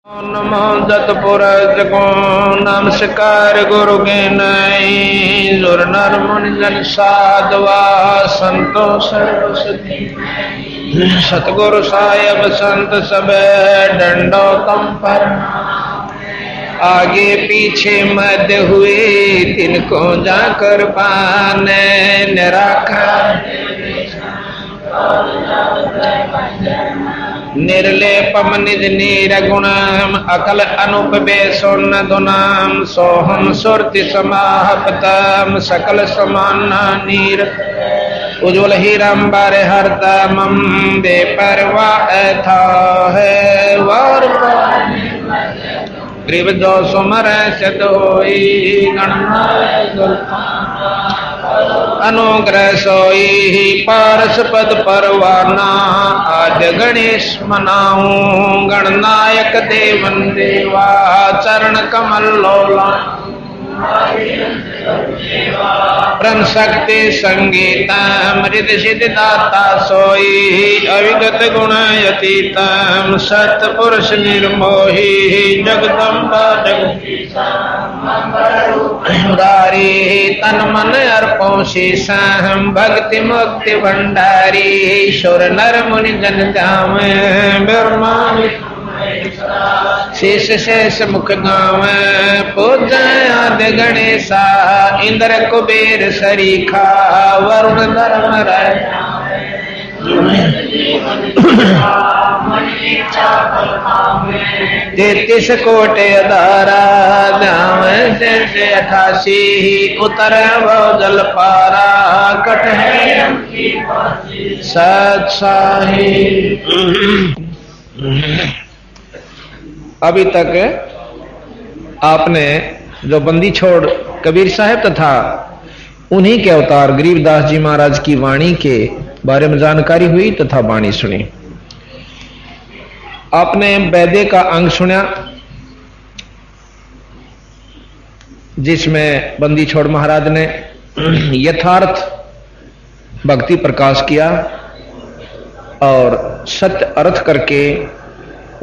नमो दत्पुरज को नमस्कार गुरु के नई जुर नर मुनि जन साधवा संतो सर्वसती सतगुरु साहेब संत सब डंडो तम पर आगे पीछे मध्य हुए तिनको जाकर पाने निराकार निर्लेपम निज नीरगुणम अकल अनुपवेशोन्न दुनाम सोहम सुरति समाहपतम सकल समाना नीर उज्ज्वल हीरंबर हरतमम बेपरवाह था है वार ग्रीव जो सुमर सदोई गणना अनुग्रह सोई पारस पद परवाना आज गणेश मनाऊं गणनायक देवन देवा चरण कमल लोला प्रण शक्ति संगीतम हृदय सिद्धि दाता सोई अविगत गुण यतीतम सतपुरुष निर्मोही जगदम्बा जगदारी तन मन अर्पों शीशम भक्ति मुक्ति भंडारी ईश्वर नर मुनि जन धाम ब्रह्मा शेष शेष मुख गाँव पूज आदि गणेशा इंद्र कुबेर सरीखा वरुण धर्म तेतीस कोटे अदारा धाम जैसे 88 उतर जल पारा कट है सत्साही। अभी तक आपने जो बंदी छोड़ कबीर साहब तथा उन्हीं के अवतार गरीबदास जी महाराज की वाणी के बारे में जानकारी हुई तथा वाणी सुनी। आपने वैद्य का अंग सुना जिसमें बंदी छोड़ महाराज ने यथार्थ भक्ति प्रकाश किया और सत्य अर्थ करके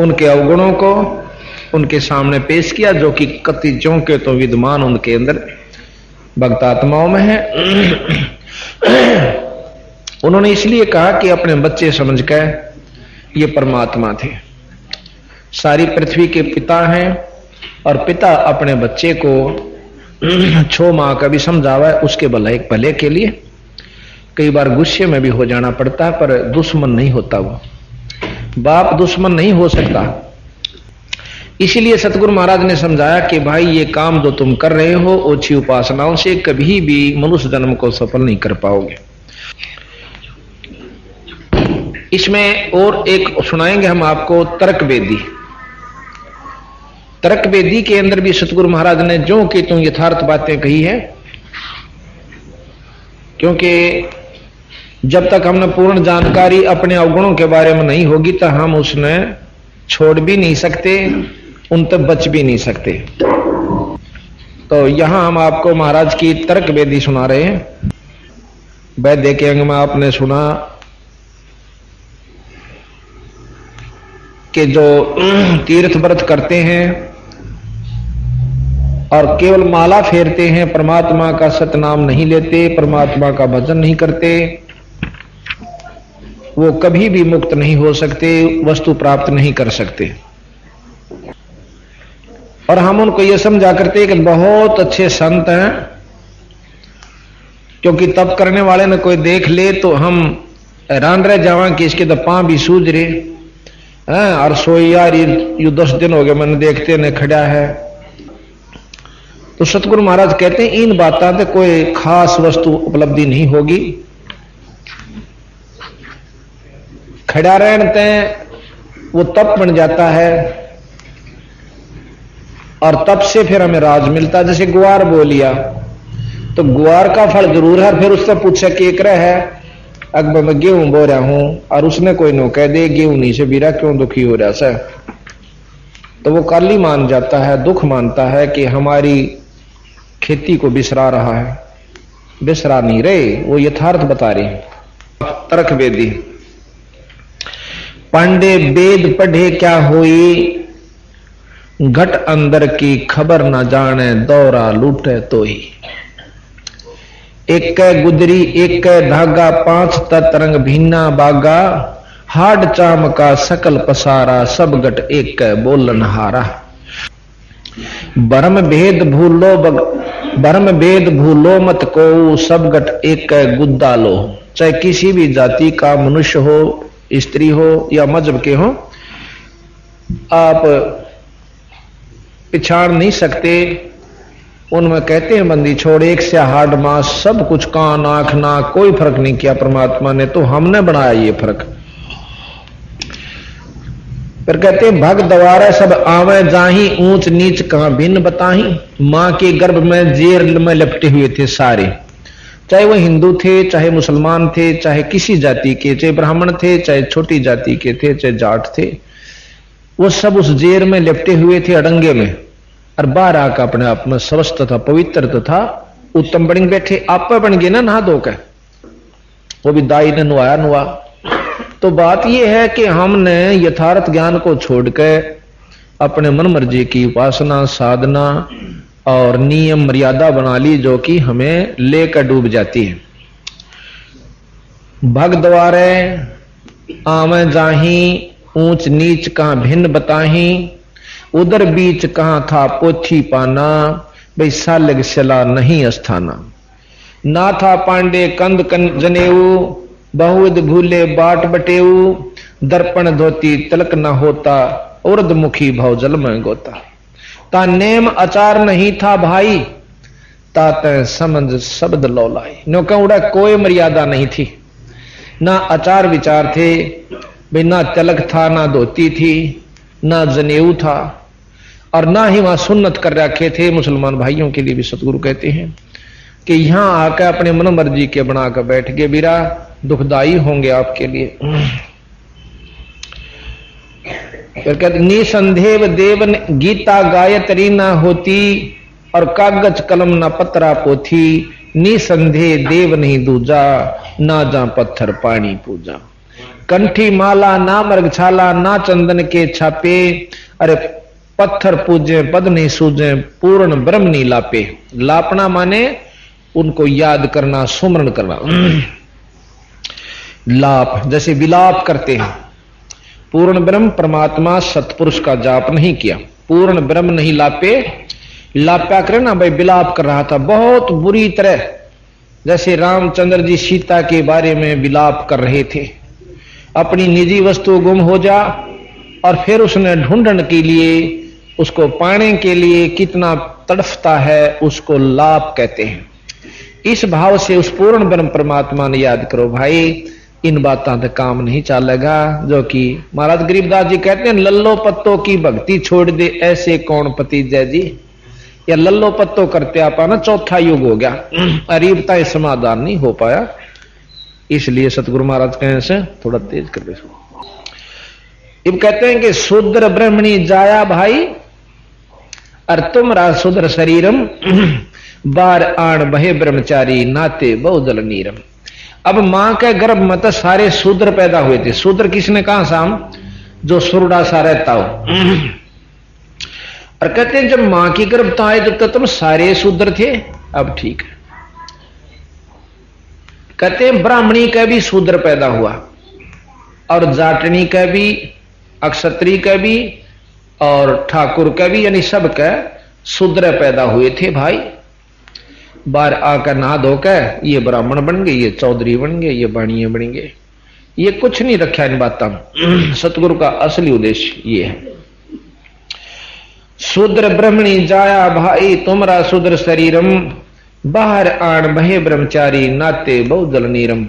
उनके अवगुणों को उनके सामने पेश किया जो कि कतिजों के तो विद्यमान उनके अंदर भक्तात्माओं में है। उन्होंने इसलिए कहा कि अपने बच्चे समझकर ये परमात्मा थे, सारी पृथ्वी के पिता हैं और पिता अपने बच्चे को छो मां का भी समझावा है उसके भले के लिए। कई बार गुस्से में भी हो जाना पड़ता है पर दुश्मन नहीं होता, वो बाप दुश्मन नहीं हो सकता। इसीलिए सतगुरु महाराज ने समझाया कि भाई ये काम जो तुम कर रहे हो ओछी उपासनाओं से कभी भी मनुष्य जन्म को सफल नहीं कर पाओगे। इसमें और एक सुनाएंगे हम आपको तर्क वेदी। तर्क वेदी के अंदर भी सतगुरु महाराज ने जो कि तुम यथार्थ बातें कही है, क्योंकि जब तक हमने पूर्ण जानकारी अपने अवगुणों के बारे में नहीं होगी तो हम उसने छोड़ भी नहीं सकते, उन तक बच भी नहीं सकते। तो यहां हम आपको महाराज की तर्क वेदी सुना रहे हैं। वैद्य के अंग में आपने सुना कि जो तीर्थ व्रत करते हैं और केवल माला फेरते हैं, परमात्मा का सतनाम नहीं लेते, परमात्मा का भजन नहीं करते, वो कभी भी मुक्त नहीं हो सकते, वस्तु प्राप्त नहीं कर सकते। और हम उनको ये समझा करते कि बहुत अच्छे संत हैं, क्योंकि तप करने वाले ने कोई देख ले तो हम हैरान रह जावा कि इसके तो पांव भी सूझ रहे हैं और सोई यार ये 10 दिन हो गए मैंने देखते ने खड़ा है। तो सतगुरु महाराज कहते हैं इन बातों से कोई खास वस्तु उपलब्धि नहीं होगी। खड़ा रहते वो तप बन जाता है और तप से फिर हमें राज मिलता है। जैसे गुआर बो लिया तो गुआर का फल जरूर है, फिर उससे पूछा केकरा है, अकबर मैं गेहूं बो रहा हूं और उसने कोई नो कह दे गेहूं नहीं से बीरा क्यों दुखी हो रहा सा, तो वो काली मान जाता है, दुख मानता है कि हमारी खेती को बिसरा रहा है। बिसरा नहीं रहे, वो यथार्थ बता रहे। तर्क वेदी पांडे वेद पढ़े क्या होई, घट अंदर की खबर न जाने, दौरा लूटे तो ही। एक गुदरी एक धागा, पांच ततरंग भिन्ना बागा, हाड चाम का सकल पसारा, सब गट एक बोलन हारा। भरम भेद भूलो मत को, सब गट एक गुद्दा लो। चाहे किसी भी जाति का मनुष्य हो, स्त्री हो या मजहब के हो, आप पिछाड़ नहीं सकते। उनमें कहते हैं बंदी छोड़, एक से हाड मास, सब कुछ कान आंख नाक, कोई फर्क नहीं किया परमात्मा ने, तो हमने बनाया ये फर्क। फिर कहते हैं भग द्वारा सब आवे जाही, ऊंच नीच कहां भिन्न बताही। मां के गर्भ में जेल में लपटे हुए थे सारे, चाहे वो हिंदू थे, चाहे मुसलमान थे, चाहे किसी जाति के, चाहे ब्राह्मण थे, चाहे छोटी जाति के थे, चाहे जाट थे, वो सब उस जेल में लिपटे हुए थे अड़ंगे में। और बाहर आकर अपने आप में स्वस्थ था, पवित्र तो था, उत्तम बन बैठे। आप बन गए ना नहा धोकर, वो भी दाई ने नुआ। तो बात यह है कि हमने यथार्थ ज्ञान को छोड़कर अपने मन मर्जी की उपासना साधना और नियम मर्यादा बना ली, जो कि हमें लेकर डूब जाती है। भग द्वारे आवे जाही, ऊंच नीच कहां भिन्न बताही, उधर बीच कहां था पोथी पाना, भाई सालग सला नहीं अस्थाना। ना था पांडे कंद जनेऊ, बहुविध भूले बाट बटेऊ, दर्पण धोती तिलक न होता, उर्दमुखी भव जल में गोता। ता नेम आचार नहीं था भाई, ताते समझ शब्द लौलाई। नो उड़ा कोई मर्यादा नहीं थी, ना आचार विचार थे, ना तिलक था, ना धोती थी, ना जनेऊ था, और ना ही वहां सुन्नत कर रखे थे। मुसलमान भाइयों के लिए भी सतगुरु कहते हैं कि यहां आकर अपने मन मर्जी के बनाकर बैठ गए, बीरा दुखदाई होंगे आपके लिए। फिर कहते निसंदेह देव गीता गायत्री ना होती, और कागज कलम ना पत्रा पोथी, निसंदेह देव नहीं दूजा, ना जा पत्थर पानी पूजा। कंठी माला ना मृगछाला, ना चंदन के छापे, अरे पत्थर पूजे पद नहीं सूझे, पूर्ण ब्रह्म नहीं लापे। लापना माने उनको याद करना, सुमरण करना। लाप जैसे विलाप करते हैं, पूर्ण ब्रह्म परमात्मा सतपुरुष का जाप नहीं किया, पूर्ण ब्रह्म नहीं लापे। लाप्या करे ना भाई, विलाप कर रहा था बहुत बुरी तरह, जैसे रामचंद्र जी सीता के बारे में विलाप कर रहे थे। अपनी निजी वस्तु गुम हो जा, और फिर उसने ढूंढने के लिए, उसको पाने के लिए कितना तड़फता है, उसको लाप कहते हैं। इस भाव से उस पूर्ण ब्रह्म परमात्मा ने याद करो भाई, इन बातों से काम नहीं चलेगा। जो कि महाराज गरीबदास जी कहते हैं, लल्लो पत्तों की भक्ति छोड़ दे, ऐसे कौन पति जय जी। या लल्लो पत्तो करते आपा ना चौथा युग हो गया, अरीबता समाधान नहीं हो पाया, इसलिए सतगुरु महाराज कहें से थोड़ा तेज कर दे। अब कहते हैं कि शूद्र ब्रह्मणी जाया भाई, और तुमरा शूद्र शरीरम, बार आण बहे ब्रह्मचारी, नाते बहुजल नीरम। अब मां के गर्भ में तो सारे शूद्र पैदा हुए थे। शूद्र किसने कहा साम, जो सुरडा सा रहता हो। और कहते हैं जब मां की गर्भता आए तो तुम सारे शूद्र थे। अब ठीक है, कहते हैं ब्राह्मणी का भी शूद्र पैदा हुआ, और जाटनी का भी, अक्षत्री का भी, और ठाकुर का भी, यानी सबका शूद्र पैदा हुए थे भाई। बाहर आकर नहा धोकर ये ब्राह्मण बन गए, ये चौधरी बन गए, ये बाणिये बन गए। ये कुछ नहीं रखा इन बातों में। सतगुरु का असली उद्देश्य ये है। शूद्र ब्रह्मणी जाया भाई, तुमरा शूद्र शरीरम, बाहर आण बहे ब्रह्मचारी, नाते बहुजल नीरम।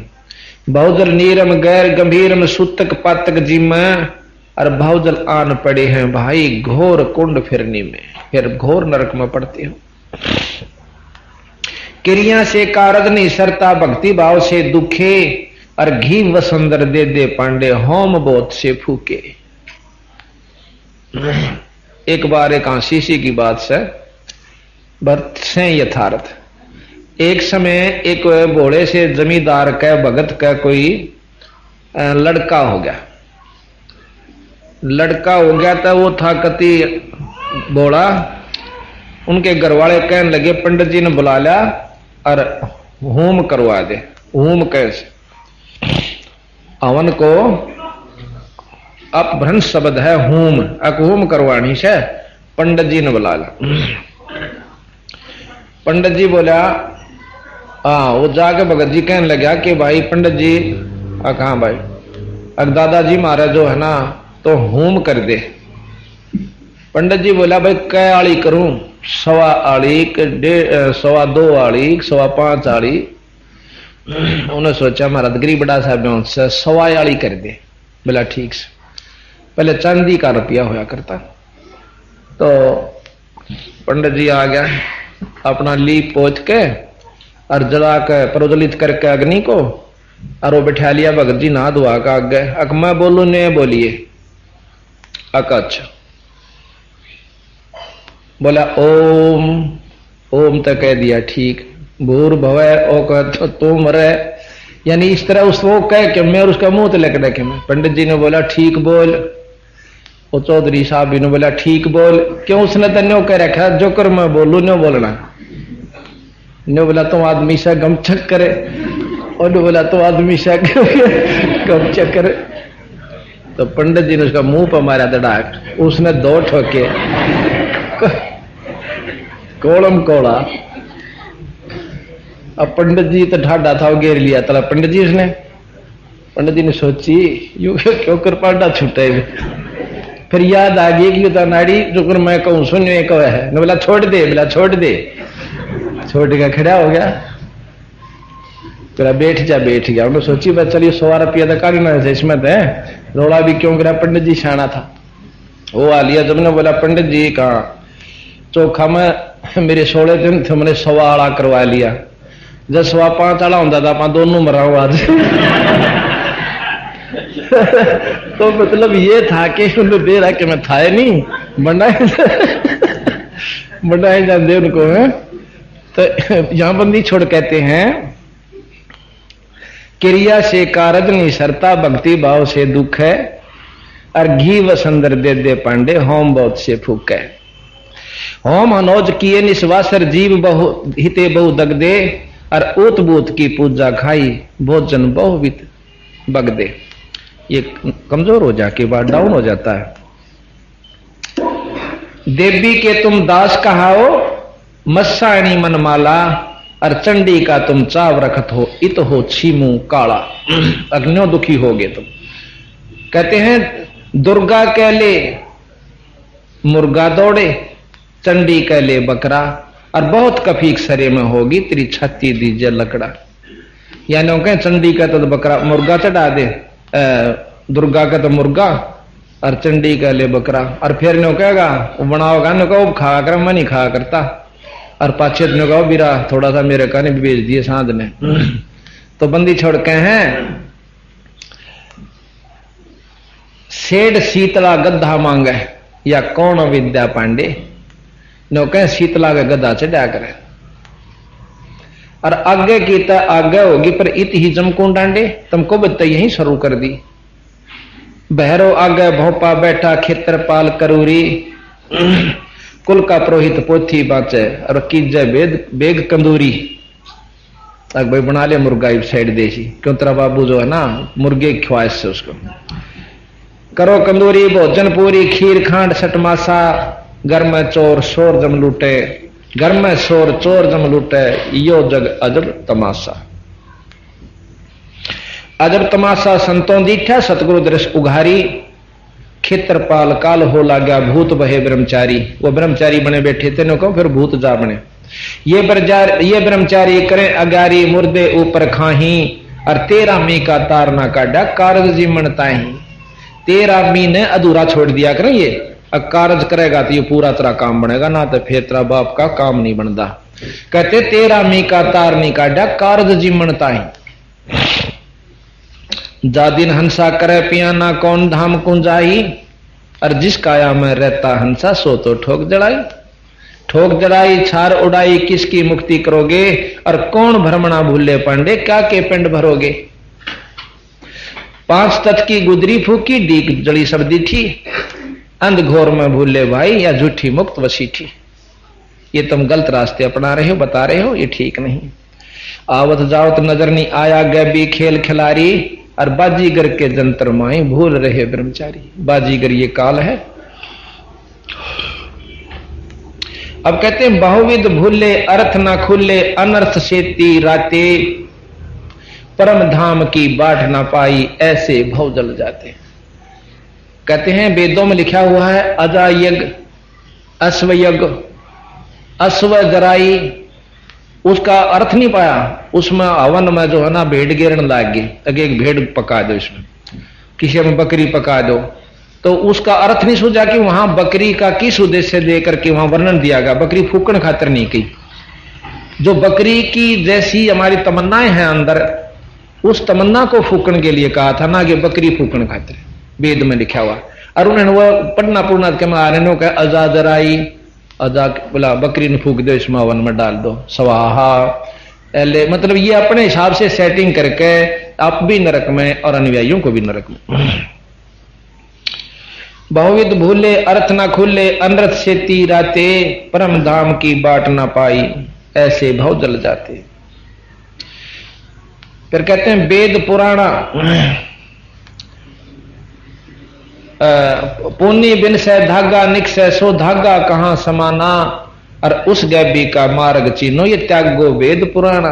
बहुजल नीरम गैर गंभीरम, सूतक पातक जिम, और बहुजल आन पड़े हैं भाई घोर कुंड फिरने में, फिर घोर नरक में पड़ते हो। क्रिया से कारज नहीं सरता, भक्ति भाव से दुखे, और घी वसंदर दे दे पांडे, होम बोध से फूके। एक बार एक आशीषी की बात से बर्त से यथार्थ। एक समय एक भोले से जमींदार का भगत का कोई लड़का हो गया। लड़का हो गया था, वो था कति बोला। उनके घर वाले कहने लगे पंडित जी ने बुला लिया और होम करवा दे। होम कैसे? हवन को अपभ्रंश शब्द है होम, अक होम करवानी से पंडित जी ने बुला लिया। पंडित जी बोला हाँ, वो जाके भगत जी कहने लगा कि भाई पंडित जी कहाँ भाई, अब दादाजी महाराज जो है ना तो होम कर दे। पंडित जी बोला भाई कै आली करूं? 1.25 आली, 2.25 आली, 5.25 आली। उन्होंने सोचा महाराज गरीब बड़ा साहब से 1.25 आली कर दे। बोला ठीक से। पहले चांदी का रुपया होया करता। तो पंडित जी आ गया, अपना लीप पोछ के और जला के प्रज्वलित करके अग्नि को, और वो बैठा लिया भगत जी नहा धोआ का आगे। अक मैं बोलू ने बोलिए। अक अच्छा। बोला ओम। ओम तो कह दिया ठीक। भूर भवै ओ कह तुम रे, यानी इस तरह उसको कह के मैं और उसका मुंह तो लेकर देखे मैं। पंडित जी ने बोला ठीक बोल। वो चौधरी साहब भी ने बोला ठीक बोल। क्यों? उसने तो न्यो कह रखा जो कर मैं बोलू न्यो बोलना। न्यो बोला तुम आदमी से गमचक करे, और बोला तो आदमी से गमचक करे। तो पंडित जी ने उसका मुंह पर मारा धड़ाक। उसने 2 ठोके कोलम कोड़ा। अब पंडित जी तो ढाडा था, वो घेर लिया तला पंडित जी उसने। पंडित जी ने सोची यू क्यों कर पाडा छूटे। फिर याद आ गई कि तो नाड़ी जो कर मैं कहूं सुनिए कह है। न बोला छोड़ दे। बोला छोड़ दे। छोड़ के खड़ा हो गया। तेरा बैठ जा। बैठ गया। उन्होंने सोची बस चलिए 100 रुपया तो काटना है इसमें तो रोड़ा भी क्यों करा। पंडित जी शाना था। वो आ लिया। जब ने बोला पंडित जी कहा चोखा में मेरे 16 दिन थे, मैंने 1.25 आला करवा लिया। जब 5.25 आला होता था आप दोनों मराऊ आज। तो मतलब ये था कि उन्हें दे रहा कि मैं था नहीं बनाए जाते उनको है। तो यहां बंदी छोड़ कहते हैं क्रिया से कारज नहीं सरता, भक्ति भाव से दुख है, और घी वसंदर दे दे पांडे होम बहुत से फूक है। होम हनोज किए निस्वासर जीव बहु हिते बहु दग दे, और ऊत बूत की पूजा खाई भोजन बहुवित बग दे। ये कमजोर हो जाके बाद डाउन हो जाता है। देवी के तुम दास कहाओ मस्साणी मनमाला, और चंडी का तुम चाव रखत हो इत हो छीमू काला। अग्नियों दुखी होगे तुम। कहते हैं दुर्गा कह ले मुर्गा दौड़े, चंडी कह ले बकरा, और बहुत कफीक सरे में होगी तेरी छत्ती दीजिए लकड़ा। यानी कहें चंडी का तो बकरा मुर्गा चढ़ा दे, दुर्गा का तो मुर्गा, और चंडी कह ले बकरा। और फिर नो कहेगा वो बनाओगा नो कहो खा कर, मैं नहीं खा करता। और पाछे ने कहो बीरा थोड़ा सा मेरे कहने भी भेज दिए सांध ने। तो बंदी छोड़ के हैं सेठ शीतला गद्दा मांगे, या कौन विद्या पांडे नो कहें शीतला का गद्दा चढ़ा करे। और आगे की तो आगे होगी पर इत ही जमकू डांडे, तुमको बता यही शुरू कर दी। बहरो आगे भोपा बैठा खेत्रपाल करूरी, कुल का पुरोहित पोथी बाचे, और कीजे बेग कंदूरी। अब भाई बना ले मुर्गा साइड देसी, क्यों तेरा बाबू जो है ना मुर्गे की ख्वाहिश से उसको करो कंदूरी भोजन पूरी खीर खांड सटमासा। घर में चोर शोर जम लूटे, घर में शोर चोर जम लूटे, यो जग अजब तमाशा। अजब तमाशा संतों दीठा सतगुरु दृश उघारी, खेत्रपाल काल हो लागा भूत बहे ब्रह्मचारी। वो ब्रह्मचारी बने बैठे थे नो को फिर भूत जा बने। ये ब्रह्मचारी करें अगारी मुर्दे ऊपर खाही, और 13 मी का तार ना काटा कारज जीवन ताही। 13 मी ने अधूरा छोड़ दिया करें ये, अब कारज करेगा तो ये पूरा तेरा काम बनेगा, ना तो फिर तेरा बाप का काम नहीं बनता। कहते 13 मी का तार नहीं काटा कारज जीवन ताही। जा दिन हंसा करे पियाना कौन धाम कुंजाई, और जिस काया में रहता हंसा सो तो ठोक जड़ाई। ठोक जड़ाई छार उड़ाई किसकी मुक्ति करोगे, और कौन भ्रमणा भूले पांडे क्या के पिंड भरोगे। 5 तत्व की गुदरी फूकी डीक जड़ी सर्दी थी, अंधघोर में भूले भाई या झूठी मुक्त वसीठी। ये तुम गलत रास्ते अपना रहे हो, बता रहे हो, ये ठीक नहीं। आवत जावत नजर नहीं आया गैबी खेल खिलारी, और बाजीगर के जंतर माए भूल रहे ब्रह्मचारी। बाजीगर ये काल है। अब कहते हैं बहुविध भूले अर्थ ना खुले, अनर्थ सेती राते, परम धाम की बाट ना पाई, ऐसे भव जल जाते। कहते हैं वेदों में लिखा हुआ है अजा यज्ञ, अश्व यज्ञ, अश्व जराई, उसका अर्थ नहीं पाया। उसमें हवन में जो है ना भेड़ गिरने लग गई, अगे एक भेड़ पका दो, इसमें किसी में बकरी पका दो, तो उसका अर्थ नहीं सूझा कि वहां बकरी का किस उद्देश्य देकर के वहां वर्णन दिया गया। बकरी फूकन खातिर नहीं की। जो बकरी की जैसी हमारी तमन्नाएं हैं अंदर, उस तमन्ना को फूकन के लिए कहा था, ना कि बकरी फूकन खातिर। वेद में लिखा हुआ। और उन्होंने वो पढ़ना पूर्णा के मारे कहा अजा जराई, अजा बोला बकरी ने फूक दो, इसमें हवन में डाल दो, स्वाहा। मतलब ये अपने हिसाब से सेटिंग करके आप भी नरक में और अनुयायियों को भी नरक में। बहुविध भूले अर्थ ना खुले, अनर्थ से तीराते, परम धाम की बाट ना पाई, ऐसे भव जल जाते। फिर कहते हैं वेद पुराणा पुण्य बिन से धागा निकसे, सो धागा कहां समाना, और उस गैबी का मार्ग चीनो, ये त्यागो वेद पुराणा।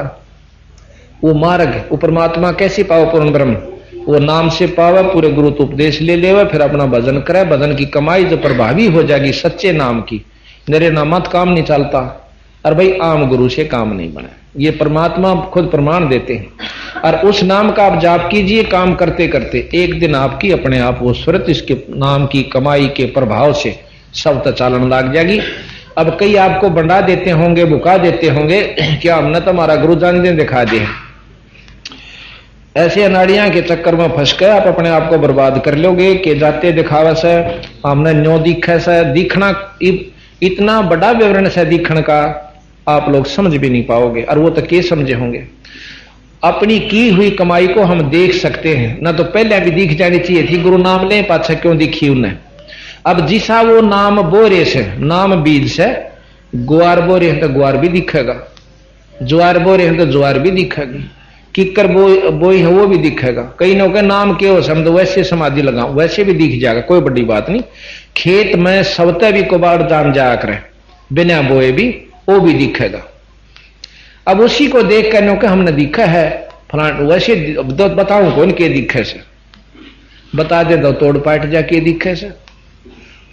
वो मार्ग वो परमात्मा कैसे पाओ? पूर्ण ब्रह्म वो नाम से पावे, पूरे गुरु तो उपदेश ले लेवे, फिर अपना भजन करे। भजन की कमाई जो प्रभावी हो जाएगी सच्चे नाम की, मेरे नामत काम नहीं चलता, और भाई आम गुरु से काम नहीं बने। ये परमात्मा खुद प्रमाण देते हैं। और उस नाम का आप जाप कीजिए, काम करते करते एक दिन आपकी अपने आप वो स्वरत इसके नाम की कमाई के प्रभाव से सब चालन लग जाएगी। अब कई आपको बंडा देते होंगे, बुका देते होंगे, क्या हमने तुम्हारा गुरु जान दिखा दे। ऐसे अनाड़ियां के चक्कर में फंस के आप अपने आप को बर्बाद कर लोगे कि जाते दिखावा से हमने न्यो दिखा से। दिखना इतना बड़ा विवरण से दिखण का आप लोग समझ भी नहीं पाओगे, और वो तो के समझे होंगे। अपनी की हुई कमाई को हम देख सकते हैं ना, तो पहले भी दिख जानी चाहिए थी। गुरु नाम ले पाछा क्यों दिखी उन्हें? अब जिसा वो नाम बोरे से, नाम बीज से, ग्वार बोरे हैं तो ग्वार भी दिखेगा, ज्वार बोरे हैं तो ज्वार भी दिखेगी, किकर बोई है वो भी दिखेगा। कई लोग नाम के हो समझ वैसे समाधि लगाओ, वैसे भी दिख जाएगा, कोई बड़ी बात नहीं। खेत में सबते भी कुबाड़ जान जाया करे, बिना बोए भी वो भी दिखेगा। अब उसी को देख कर के हमने दिखा है फलान, वैसे बताऊं कौन के दिखे से, बता दे तो तोड़ पाट जाके दिखे से।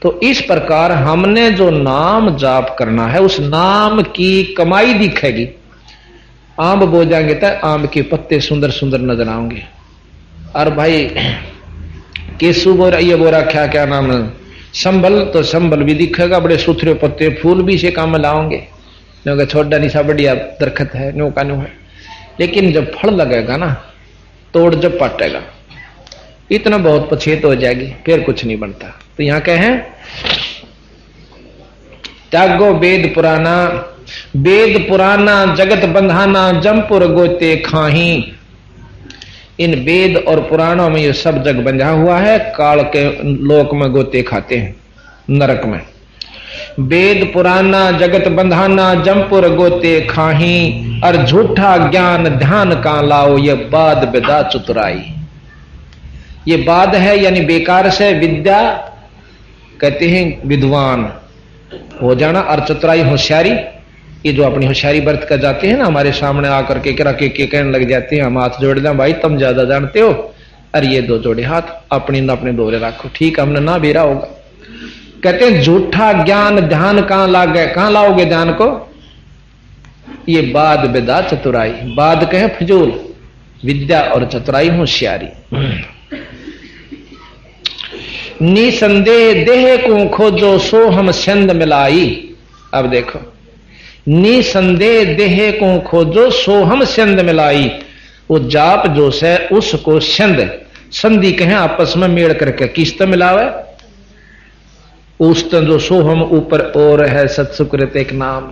तो इस प्रकार हमने जो नाम जाप करना है, उस नाम की कमाई दिखेगी। आम बो जाएंगे तो आम के पत्ते सुंदर सुंदर नजर आएंगे। और भाई केसू बोरा, ये बोरा क्या क्या नाम है, संभल, तो संभल भी दिखेगा, बड़े सुथरे पत्ते, फूल भी से काम लाओगे, क्योंकि छोटा निशा बढ़िया दरखत है, नो का नो है। लेकिन जब फल लगेगा ना, तोड़ जब पाटेगा, इतना बहुत पछेत हो जाएगी, फिर कुछ नहीं बनता। तो यहां क्या है, त्यागो वेद पुराना, वेद पुराना जगत बंधाना, जमपुर गोते खाही। इन वेद और पुराणों में ये सब जग बंधा हुआ है, काल के लोक में गोते खाते हैं नरक में। वेद पुराना जगत बंधाना, जमपुर गोते खाही, और झूठा ज्ञान ध्यान का लाओ, ये बाद बेदा चतुराई। ये बाद है यानी बेकार से, विद्या कहते हैं विद्वान हो जाना, और चतुराई होशियारी। ये जो अपनी होशियारी बरत कर जाते हैं ना, हमारे सामने आकर के कहने लग जाते हैं, हम हाथ जोड़ दें, भाई तुम ज्यादा जानते हो, अरे ये दो जोड़े हाथ अपनी ना अपने दोरे रखो, ठीक हमने ना बेरा होगा। कहते हैं झूठा ज्ञान ध्यान कहां लागे, कहां लाओगे ध्यान को? ये बाद बेदा चतुराई। बाद कहे फजूल, विद्या और चतुराई होशियारी। निसंदेह देह को खोजो, सो हम छंद मिलाई। अब देखो, निसंदेह देह को खोजो, सो हम छंद मिलाई। वो जाप जो से उसको छंद, संधि कहें आपस में मेड़ करके किस्त मिलावे। उस जो सोहम ऊपर और है, सत्सुकृत एक नाम।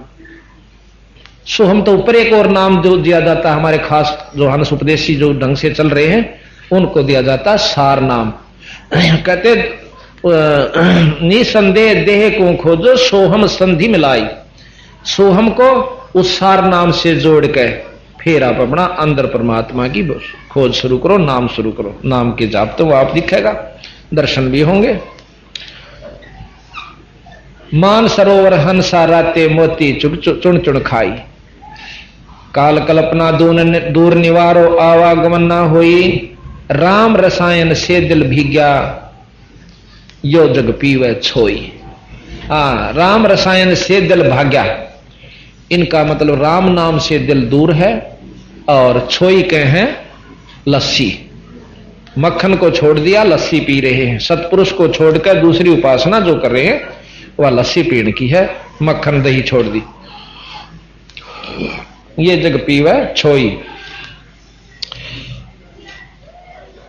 सोहम तो ऊपर एक और नाम जो दिया जाता है, हमारे खास जो हंस उपदेशी जो ढंग से चल रहे हैं उनको दिया जाता है सार नाम। कहते निसंदेह देह को खोजो सोहम संधि मिलाई। सोहम को उस सार नाम से जोड़ के फिर आप अपना अंदर परमात्मा की खोज शुरू करो, नाम शुरू करो। नाम के जाप तो आप दिखेगा, दर्शन भी होंगे। मान सरोवर हंसा राते मोती चुन चुन खाई। काल कल्पना दूर निवारो आवागमन ना हुई। राम रसायन से दिल भीग्या यो जग पीवे छोई। राम रसायन से दिल भाग्या, इनका मतलब राम नाम से दिल दूर है और छोई के हैं लस्सी। मक्खन को छोड़ दिया, लस्सी पी रहे हैं। सतपुरुष को छोड़कर दूसरी उपासना जो कर रहे हैं वह लस्सी पीने की है, मक्खन दही छोड़ दी। ये जग पीवे छोई।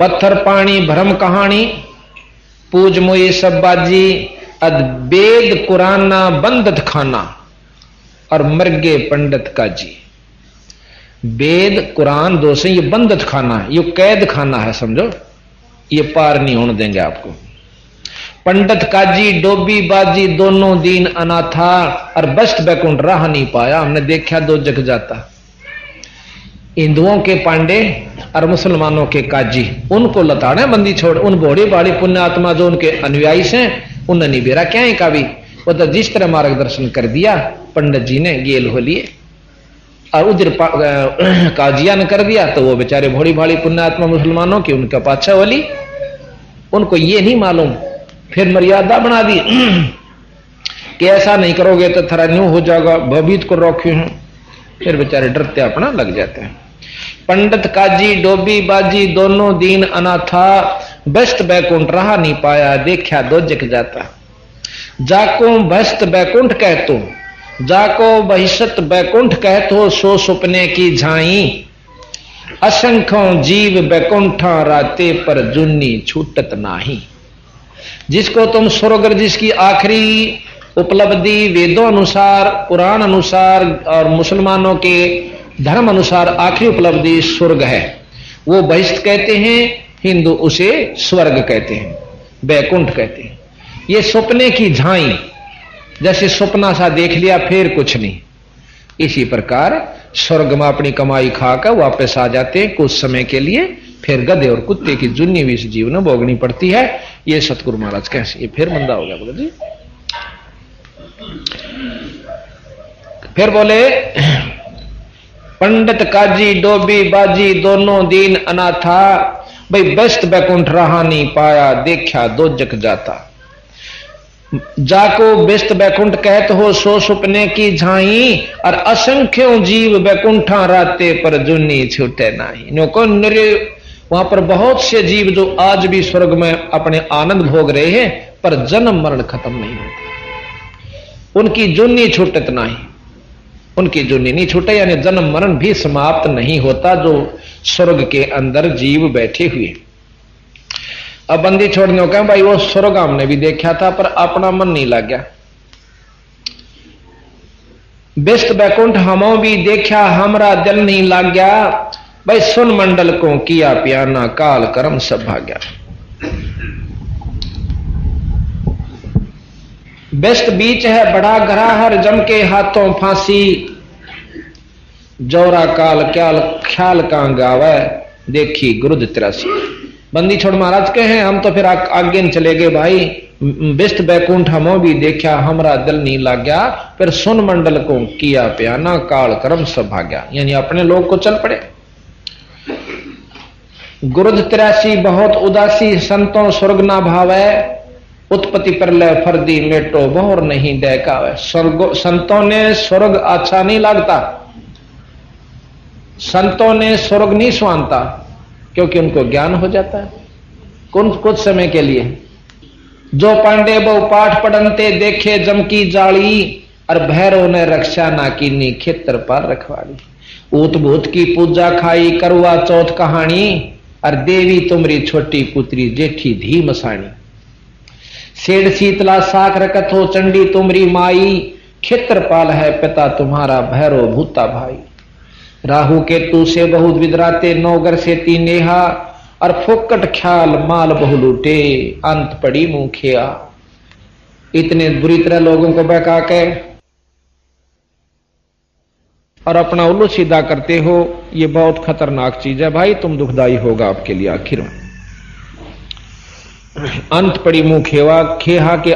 पत्थर पानी भरम कहानी पूज मोई सब बाजी। अद्वेद कुराना बंदत खाना और मर्गे पंडित काजी। वेद कुरान दो से ये बंदत खाना है, ये कैद खाना है, समझो, ये पार नहीं होने देंगे आपको। पंडित काजी डोबी बाजी दोनों दीन अनाथा और बस्ट बैकुंठ राह नहीं पाया। हमने देखा दो जग जाता। हिंदुओं के पांडे और मुसलमानों के काजी, उनको लताड़े बंदी छोड़। उन बड़ी बड़ी पुण्य आत्मा जो उनके अनुयायी हैं उन्हें नहीं बेरा क्या है का भी। वो तो जिस तरह मार्गदर्शन कर दिया पंडित जी ने गेल हो लिए और उधर काजिया ने कर दिया, तो वो बेचारे भोड़ी भाड़ी पुण्यात्मा मुसलमानों की उनका पाछा वाली, उनको ये नहीं मालूम। फिर मर्यादा बना दी कि ऐसा नहीं करोगे तो थोड़ा न्यू हो जाएगा, भयभीत को रोके हैं। फिर बेचारे डरते अपना लग जाते हैं। पंडित काजी डोबी बाजी दोनों दीन अनाथा। बस्त बैकुंठ रहा नहीं पाया, देखा दो जग जाता। जाको बस्त बैकुंठ कहतो, जाको बहिष्त बैकुंठ कहतो, सो सुपने की झाई। असंख्यों जीव बैकुंठा राते पर जुन्नी छूटत नाही। जिसको तुम स्वर्ग, जिसकी आखिरी उपलब्धि वेदों अनुसार, पुराण अनुसार और मुसलमानों के धर्म अनुसार आखिरी उपलब्धि स्वर्ग है, वो बहिष्ठ कहते हैं, हिंदू उसे स्वर्ग कहते हैं, बैकुंठ कहते हैं। ये सपने की झाई, जैसे सपना सा देख लिया फिर कुछ नहीं। इसी प्रकार स्वर्ग में अपनी कमाई खाकर वापस आ जाते हैं कुछ समय के लिए, फिर गधे और कुत्ते की जुन्नी भी इस जीवन में भोगनी पड़ती है। ये सतगुरु महाराज कैसे, ये फिर मंदा हो गया बोले जी। फिर बोले पंडित काजी डोबी बाजी दोनों दीन अनाथा। भाई बेस्ट बैकुंठ रहा नहीं पाया, देखा दो जग जाता। जाको बेस्त बैकुंठ कहत हो, सो सुपने की झाई। और असंख्यों जीव बैकुंठा राते पर जुन्नी छूटे नाही। नो निरे वहां पर बहुत से जीव जो आज भी स्वर्ग में अपने आनंद भोग रहे हैं, पर जन्म मरण खत्म नहीं होता, उनकी जुन्नी छूटत नहीं, उनकी जुन्नी नहीं छूटे, यानी जन्म मरण भी समाप्त नहीं होता जो स्वर्ग के अंदर जीव बैठे हुए। अब बंदी छोड़ने को भाई वो स्वर्ग हमने भी देखा था पर अपना मन नहीं लग गया। बेस्ट बैकुंठ हमो भी देखा, हमरा दिल नहीं लग गया। भाई सुन मंडल को किया प्याना, काल कर्म सब भाग्या। बेस्ट बीच है बड़ा घराहर, जम के हाथों फांसी। जोरा काल क्याल ख्याल कां गावे, देखी गुरुद 83। बंदी छोड़ महाराज के हैं हम तो फिर आगे न चले गए भाई। बेस्ट बैकुंठ हमो भी देखा, हमरा दिल नहीं लग गया। फिर सुन मंडल को किया प्याना, काल कर्म सब भाग्या, यानी अपने लोग को चल पड़े। गुरुद 83 बहुत उदासी, संतों स्वर्ग ना भावे। उत्पत्ति प्रलय फर्दी मेटो, बहुर नहीं देखावे। संतों ने स्वर्ग अच्छा नहीं लगता, संतों ने स्वर्ग नहीं स्वानता, क्योंकि उनको ज्ञान हो जाता है कुछ समय के लिए। जो पांडे बहु पाठ पढ़नते देखे जम की जाली। और भैरव ने रक्षा ना कीनी, खेतर पर रखवाली। ऊत भूत की पूजा खाई, करवा चौथ कहानी। और देवी तुमरी छोटी पुत्री, जेठी धी मसाणी। सेठ शीतला साख रखत हो, चंडी तुमरी माई। खेत्रपाल है पिता तुम्हारा, भैरव भूता भाई। राहु केतु से बहुत विदराते, नौगर से तीनेहा। और फोकट ख्याल माल बहु लूटे, अंत पड़ी मुंह खिया। इतने बुरी तरह लोगों को बहका के और अपना उल्लू सीधा करते हो, ये बहुत खतरनाक चीज है भाई, तुम दुखदाई होगा आपके लिए आखिर में। अंत पड़ी मुंह खेवा, खेहा के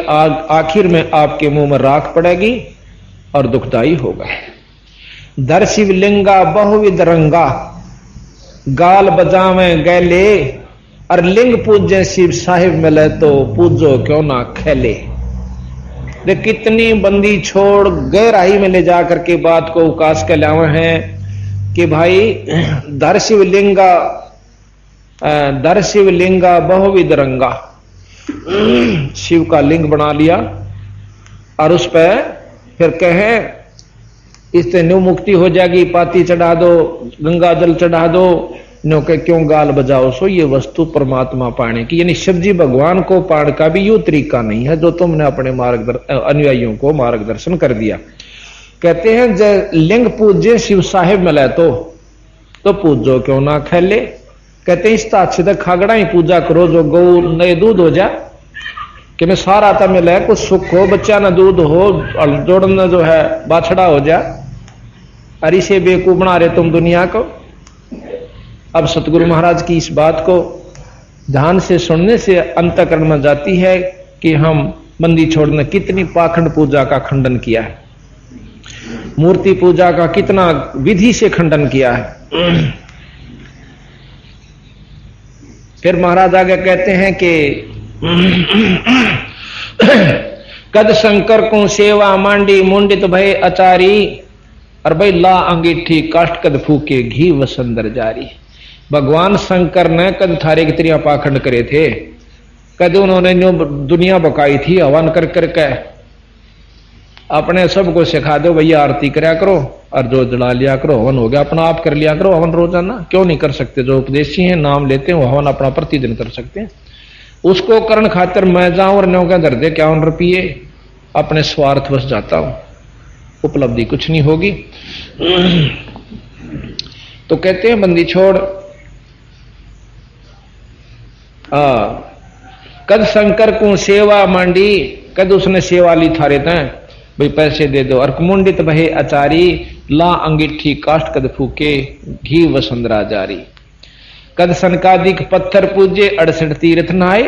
आखिर में आपके मुंह में राख पड़ेगी और दुखदाई होगा। धर शिवलिंगा बहुविध रंगा, गाल बजावे गैले, और लिंग पूजे शिव साहिब मिले तो पूजो क्यों ना खेले। दे कितनी बंदी छोड़ गहराई में ले जाकर के बात को उकास के लावे हैं कि भाई धर शिवलिंगा बहुविध रंगा, शिव का लिंग बना लिया और उस पर फिर कहे इससे न्यू मुक्ति हो जाएगी, पाती चढ़ा दो, गंगा जल चढ़ा दो, नो के क्यों गाल बजाओ सो। ये वस्तु परमात्मा पाने की, यानी शिव जी भगवान को पाने का भी यू तरीका नहीं है जो तुमने अपने अनुयायियों को मार्गदर्शन कर दिया। कहते हैं जब लिंग पूजे शिव साहिब मिले तो पूजो क्यों ना खेले। कहते हैं इस अच्छे तक खागड़ा ही पूजा करो जो गौ नए दूध हो जा, कि मैं सारा था मिले कुछ सुख हो, बच्चा ना दूध हो, जोड़ना जो है बाछड़ा हो जा। अरे से बेवकूफ बना रहे तुम दुनिया को। अब सतगुरु महाराज की इस बात को ध्यान से सुनने से अंतःकरण में जाती है कि हम बंदी छोड़ने कितनी पाखंड पूजा का खंडन किया है, मूर्ति पूजा का कितना विधि से खंडन किया है। फिर महाराज आगे कहते हैं कि कद शंकर को सेवा मांडी मुंडित भय अचारी, और भाई ला अंगीठी काष्ट कद फूके घी वसंदर जारी। भगवान शंकर ने कद थारे की त्रिया पाखंड करे थे, कद उन्होंने दुनिया बकाई थी हवन कर करके। अपने सबको सिखा दो भैया आरती कराया करो और जो जला लिया करो, हवन हो गया अपना आप कर लिया करो हवन रोजाना। क्यों नहीं कर सकते? जो उपदेशी हैं नाम लेते हैं वो हवन अपना प्रतिदिन कर सकते हैं। उसको करण खातिर मैं जाऊं और न्यों का दर दे 51 रुपये अपने स्वार्थवश जाता हूं, उपलब्धि कुछ नहीं होगी। तो कहते हैं बंदी छोड़ कद शंकर को सेवा मांडी, कद उसने सेवा ली थारे तय भाई पैसे दे दो। और मुंडित भय अचारी, ला अंगीठी काष्ट कद फूके घी वसंदरा जारी। कद सनकादिक पत्थर पूजे 68 तीर्थ नहाए,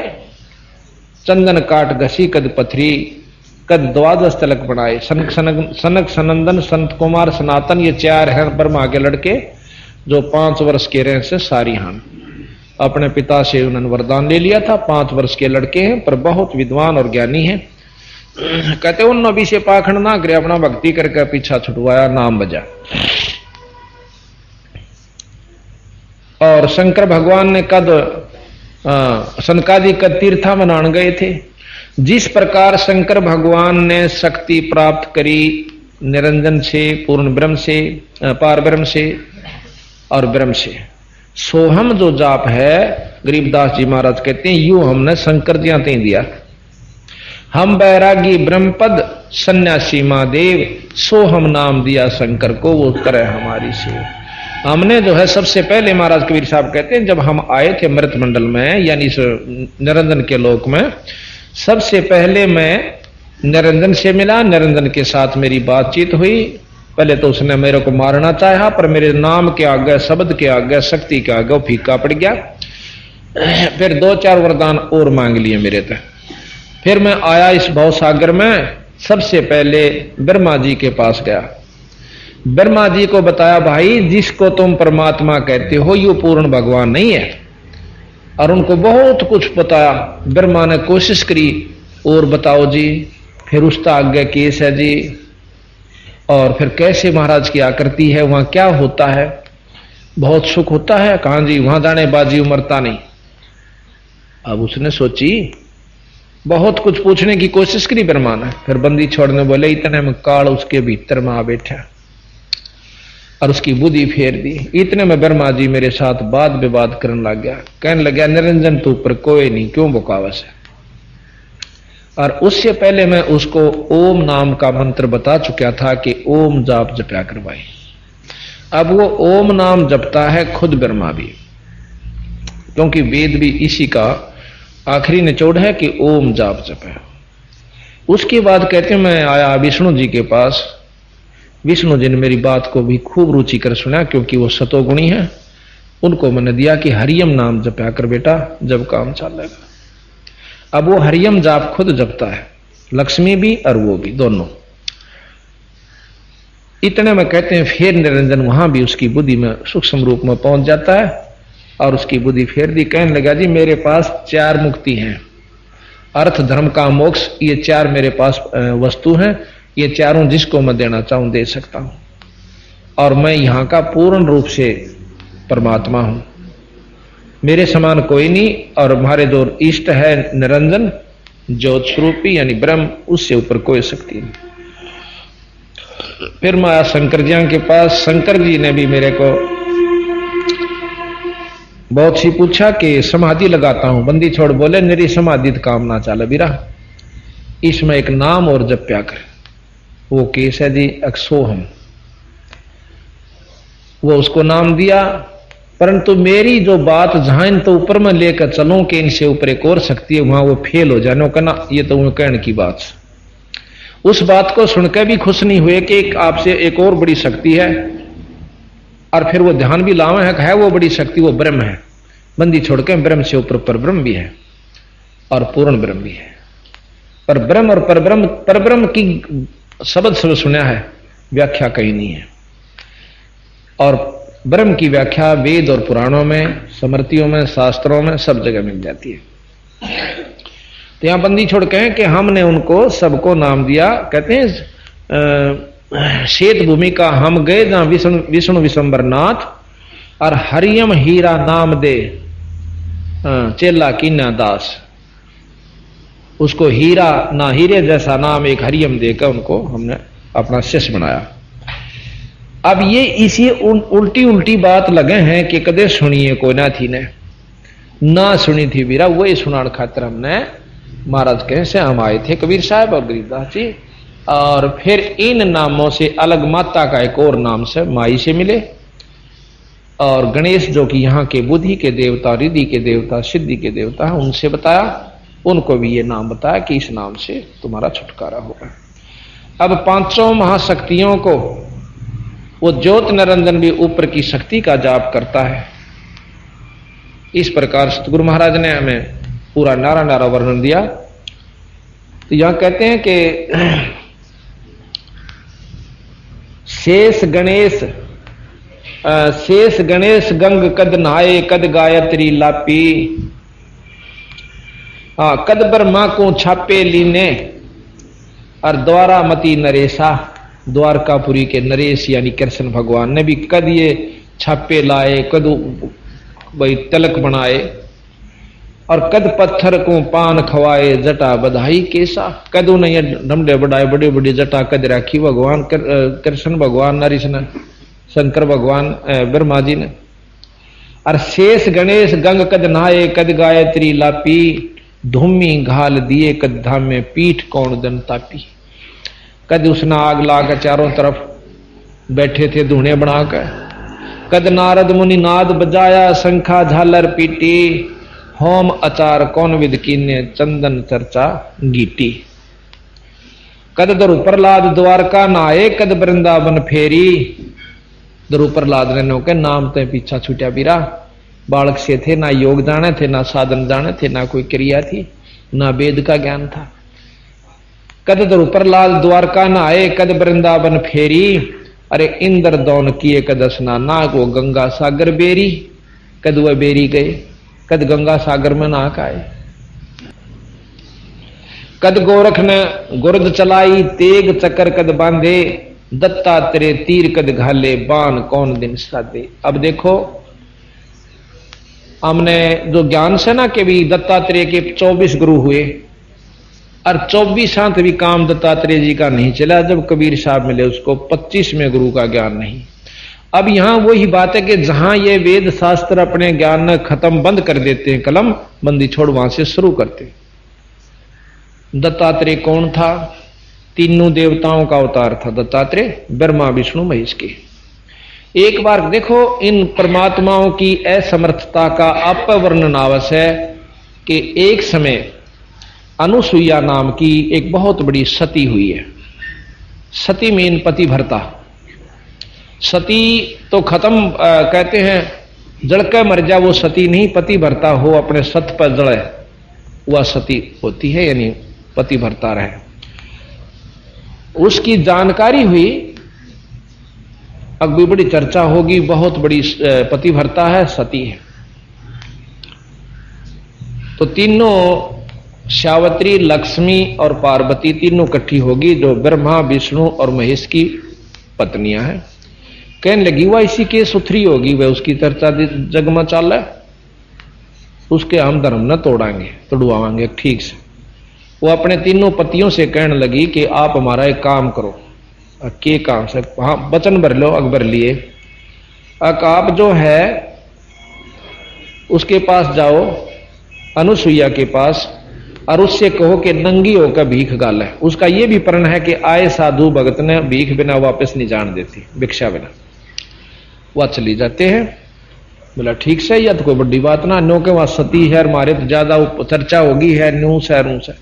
चंदन काट घसी कद पथरी, कद 12 तिलक बनाए। सनक सनंदन संत कुमार सनातन ये 4 हैं ब्रह्मा के लड़के जो 5 वर्ष के रहे से सारी हान। अपने पिता से उन्होंने वरदान ले लिया था। 5 वर्ष के लड़के हैं पर बहुत विद्वान और ज्ञानी हैं। कहते उन नबी से पाखंड ना करे, अपना भक्ति करके पीछा छुटवाया, नाम बजा। और शंकर भगवान ने कद सनकादि कद तीर्था मनान गए थे। जिस प्रकार शंकर भगवान ने शक्ति प्राप्त करी निरंजन से, पूर्ण ब्रह्म से, पार ब्रह्म से और ब्रह्म से, सोहम जो जाप है गरीबदास जी महाराज कहते हैं यूं हमने शंकर जी आते दिया। हम बैरागी ब्रह्मपद सन्यासी महादेव, सोहम नाम दिया शंकर को वो करे हमारी सेवा। हमने जो है सबसे पहले महाराज कबीर साहब कहते हैं जब हम आए थे मृत मंडल में यानी इस निरंजन के लोक में, सबसे पहले मैं निरंजन से मिला, निरंजन के साथ मेरी बातचीत हुई। पहले तो उसने मेरे को मारना चाहा पर मेरे नाम के आगे, शब्द के आगे, शक्ति के आगे वो फीका पड़ गया। फिर 2-4 वरदान और मांग लिए मेरे तक। फिर मैं आया इस भव सागर में, सबसे पहले ब्रह्मा जी के पास गया। ब्रह्मा जी को बताया भाई जिसको तुम परमात्मा कहते हो ये पूर्ण भगवान नहीं है, और उनको बहुत कुछ बताया। ब्रह्मा ने कोशिश करी और बताओ जी, फिर उसका आगे केस है जी, और फिर कैसे महाराज की आकृति है, वहां क्या होता है, बहुत सुख होता है, कहां जी वहां जाने बाजी उमरता नहीं। अब उसने सोची, बहुत कुछ पूछने की कोशिश करी ब्रह्मा ने। फिर बंदी छोड़ने बोले इतने में काल उसके भीतर में आ बैठा और उसकी बुद्धि फेर दी। इतने में ब्रह्मा जी मेरे साथ वाद विवाद करने लग गया, कहने लगा निरंजन तू पर कोई नहीं, क्यों बुकावस है। और उससे पहले मैं उसको ओम नाम का मंत्र बता चुका था कि ओम जाप जपया करवाई। अब वो ओम नाम जपता है खुद ब्रह्मा भी। क्योंकि वेद भी इसी का आखिरी निचोड़ है कि ओम जाप जप है। उसके बाद कहते हैं मैं आया विष्णु जी के पास। विष्णु जी ने मेरी बात को भी खूब रुचि कर सुना, क्योंकि वो सतोगुणी है। उनको मैंने दिया कि हरियम नाम जपया कर बेटा, जब काम चलेगा। अब वो हरियम जाप खुद जपता है, लक्ष्मी भी और वो भी, दोनों। इतने में कहते हैं फिर निरंजन वहां भी उसकी बुद्धि में सूक्ष्म रूप में पहुंच जाता है और उसकी बुद्धि फेर दी। कहने लगा जी मेरे पास 4 मुक्ति हैं, अर्थ धर्म काम मोक्ष, ये 4 मेरे पास वस्तु हैं। ये चारों जिसको मैं देना चाहूं दे सकता हूं, और मैं यहां का पूर्ण रूप से परमात्मा हूं, मेरे समान कोई नहीं। और हमारे जो इष्ट है निरंजन ज्योत स्वरूपी यानी ब्रह्म, उससे ऊपर कोई शक्ति नहीं। फिर मैं आया शंकर जी के पास। शंकर जी ने भी मेरे को बहुत सी पूछा कि समाधि लगाता हूं। बंदी छोड़ बोले मेरी समाधि काम ना चाले बीरा, इसमें एक नाम और जप्या कर। वो केस है जी अक्सोहम, वो उसको नाम दिया। परंतु मेरी जो बात जहां तो ऊपर में लेकर चलूं कि इनसे ऊपर एक और शक्ति है, वहां वो फेल हो जाने कहना ये तो वो कहने की बात। उस बात को सुनकर भी खुश नहीं हुए कि आपसे एक और बड़ी शक्ति है, और फिर वो ध्यान भी लावे है वो बड़ी शक्ति वो ब्रह्म है। बंदी छोड़कर ब्रह्म से ऊपर पर ब्रह्म भी है और पूर्ण ब्रह्म भी है। पर ब्रह्म और परब्रह्म की शब्द सब सुना है, व्याख्या कहीं नहीं है। और ब्रह्म की व्याख्या वेद और पुराणों में, स्मृतियों में, शास्त्रों में सब जगह मिल जाती है। तो यहां बंदी छोड़ कहें कि हमने उनको सबको नाम दिया। कहते हैं श्वेत भूमि का हम गए जहां विष्णु विशंबर नाथ, और हरियम हीरा नाम दे चेला कीना दास। उसको हीरा ना हीरे जैसा नाम एक हरियम देकर उनको हमने अपना शिष्य बनाया। अब ये इसी उल्टी उल्टी बात लगे हैं कि कदे सुनिए कोई ना थी ने ना सुनी थी बीरा, वही सुनाने खातिर हमने महाराज कहे से हम आए थे, कबीर साहब और गरीबदास जी। और फिर इन नामों से अलग माता का एक और नाम से माई से मिले, और गणेश जो कि यहाँ के बुद्धि के देवता, रिद्धि के देवता, सिद्धि के देवता है, उनसे बताया। उनको भी ये नाम बताया कि इस नाम से तुम्हारा छुटकारा होगा। अब 5 महाशक्तियों को वो ज्योत निरंजन भी ऊपर की शक्ति का जाप करता है। इस प्रकार सतगुरु महाराज ने हमें पूरा नारा नारा वर्णन दिया। तो यहां कहते हैं कि शेष गणेश गंग कद नहाए कद गायत्री लापी, कद ब्रह्मा को छापे लीने, और द्वारा मती नरेशा, द्वारकापुरी के नरेश यानी कृष्ण भगवान ने भी कद ये छापे लाए, कद भाई तिलक बनाए, और कद पत्थर को पान खवाए जटा बधाई केसा। कद उन्हें ढमडे बढ़ाए बड़े बड़े जटा कद राखी भगवान कृष्ण भगवान नरेश ने, शंकर भगवान ब्रह्मा जी ने। और शेष गणेश गंग कद नहाए कद गायत्री लापी, धूमी घाल दिए कद धाम में पीठ कौन दन तापी। कद उसने आग लाकर चारों तरफ बैठे थे धूने बनाकर। कद नारद मुनि नाद बजाया शंखा झालर पीटी, होम अचार कौन विद कीन्य चंदन चर्चा गीटी। कद दरु प्रहलाद द्वारका नाए कद वृंदावन फेरी, दरु प्रहलाद ने के नाम ते पीछा छूटा बीरा। बालक से थे, ना योग जाने थे, ना साधन जाने थे, ना कोई क्रिया थी, ना वेद का ज्ञान था। कद दरु प्रहलाद द्वारका नाए कद वृंदावन फेरी, अरे इंद्र दौन किए कद स्नाना वो गंगा सागर बेरी। कद वह बेरी गए, कद गंगा सागर में नाक आए। कद गोरख ने गुर्द चलाई तेग चक्कर कद बांधे, दत्तात्रेय तीर कद घाले बाण कौन दिन साधे। अब देखो हमने जो ज्ञान से ना कि भी दत्तात्रेय के 24 गुरु हुए, और 24 भी काम दत्तात्रेय जी का नहीं चला। जब कबीर साहब मिले उसको 25वें गुरु का ज्ञान नहीं। अब यहां वही बात है कि जहां ये वेद शास्त्र अपने ज्ञान खत्म बंद कर देते हैं, कलम बंदी छोड़ वहां से शुरू करते। दत्तात्रेय कौन था? तीनों देवताओं का अवतार था दत्तात्रेय, ब्रह्मा विष्णु महेश के। एक बार देखो इन परमात्माओं की असमर्थता का अपवर्णन आवश्यक है कि एक समय अनुसुईया नाम की एक बहुत बड़ी सती हुई है। सती मीन पतिव्रता। सती तो खत्म कहते हैं जड़के मर जा वो सती नहीं, पतिव्रता हो अपने सत पर जड़े वह सती होती है, यानी पतिव्रता रहे। उसकी जानकारी हुई, अब भी बड़ी चर्चा होगी, बहुत बड़ी पतिव्रता है, सती है। तो तीनों सावित्री, लक्ष्मी और पार्वती तीनों इकट्ठी होगी, जो ब्रह्मा, विष्णु और महेश की पत्नियां हैं। कहने लगी वह इसी के सुथरी होगी, वह उसकी चर्चा जग में चाल है, उसके हम धर्म न तोड़ाएंगे, तोड़वाएंगे ठीक से। वो अपने तीनों पतियों से कहने लगी कि आप हमारा एक काम करो। के काम से? हाँ, वचन भर लो। अकबर लिए आप जो है उसके पास जाओ, अनुसुईया के पास, और उससे कहो कि नंगी होकर भीख गाले। उसका यह भी प्रण है कि आए साधु भगत ने भीख बिना वापस नहीं जान देती, भिक्षा बिना। वह चली जाते हैं। बोला ठीक से, या तो कोई बड़ी बात ना, नो के वहां सती है, मारे तो ज्यादा चर्चा होगी है, न्यू से रू से।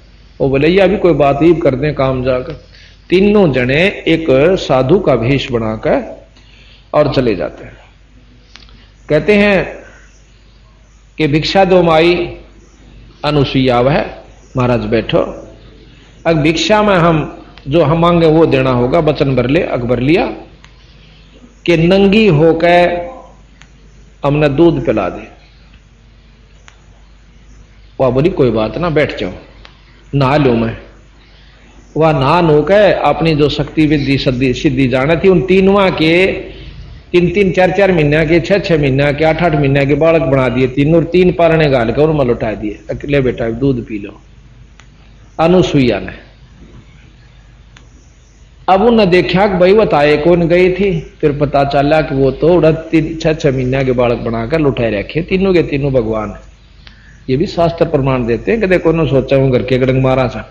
वो बोले यह भी कोई बात ही कर दें काम जाकर। तीनों जने एक साधु का भेष बनाकर और चले जाते हैं। कहते हैं कि भिक्षा दो माई। अनुसुईया वह महाराज बैठो, अब भिक्षा में हम जो हम मांगे वो देना होगा, वचन भर ले। अकबर लिया कि नंगी होकर हमने दूध पिला दे। वह बोली कोई बात ना, बैठ जाओ, नहा लो। मैं वह नहा होकर अपनी जो शक्ति विद्धि सिद्धि जाना थी, उन तीनों के 3-3, 4-4 महीना के, 6-6 महीना के, 8-8 महीना के बालक बना दिए तीनों, और 3 पारने गाल कर उन्हें लौटा दिए। अकेले बेटा दूध पी लो। अनुसुईया ने अब उन्हें देखा कि भाई बताए कौन गई थी, फिर पता चला कि वो तो 6-6 महीना के बालक बनाकर लुटाए रखे तीनों के तीनों भगवान है। ये भी शास्त्र प्रमाण देते हैं कि देखो न सोचा हूं घर के गड़ंग मारा था।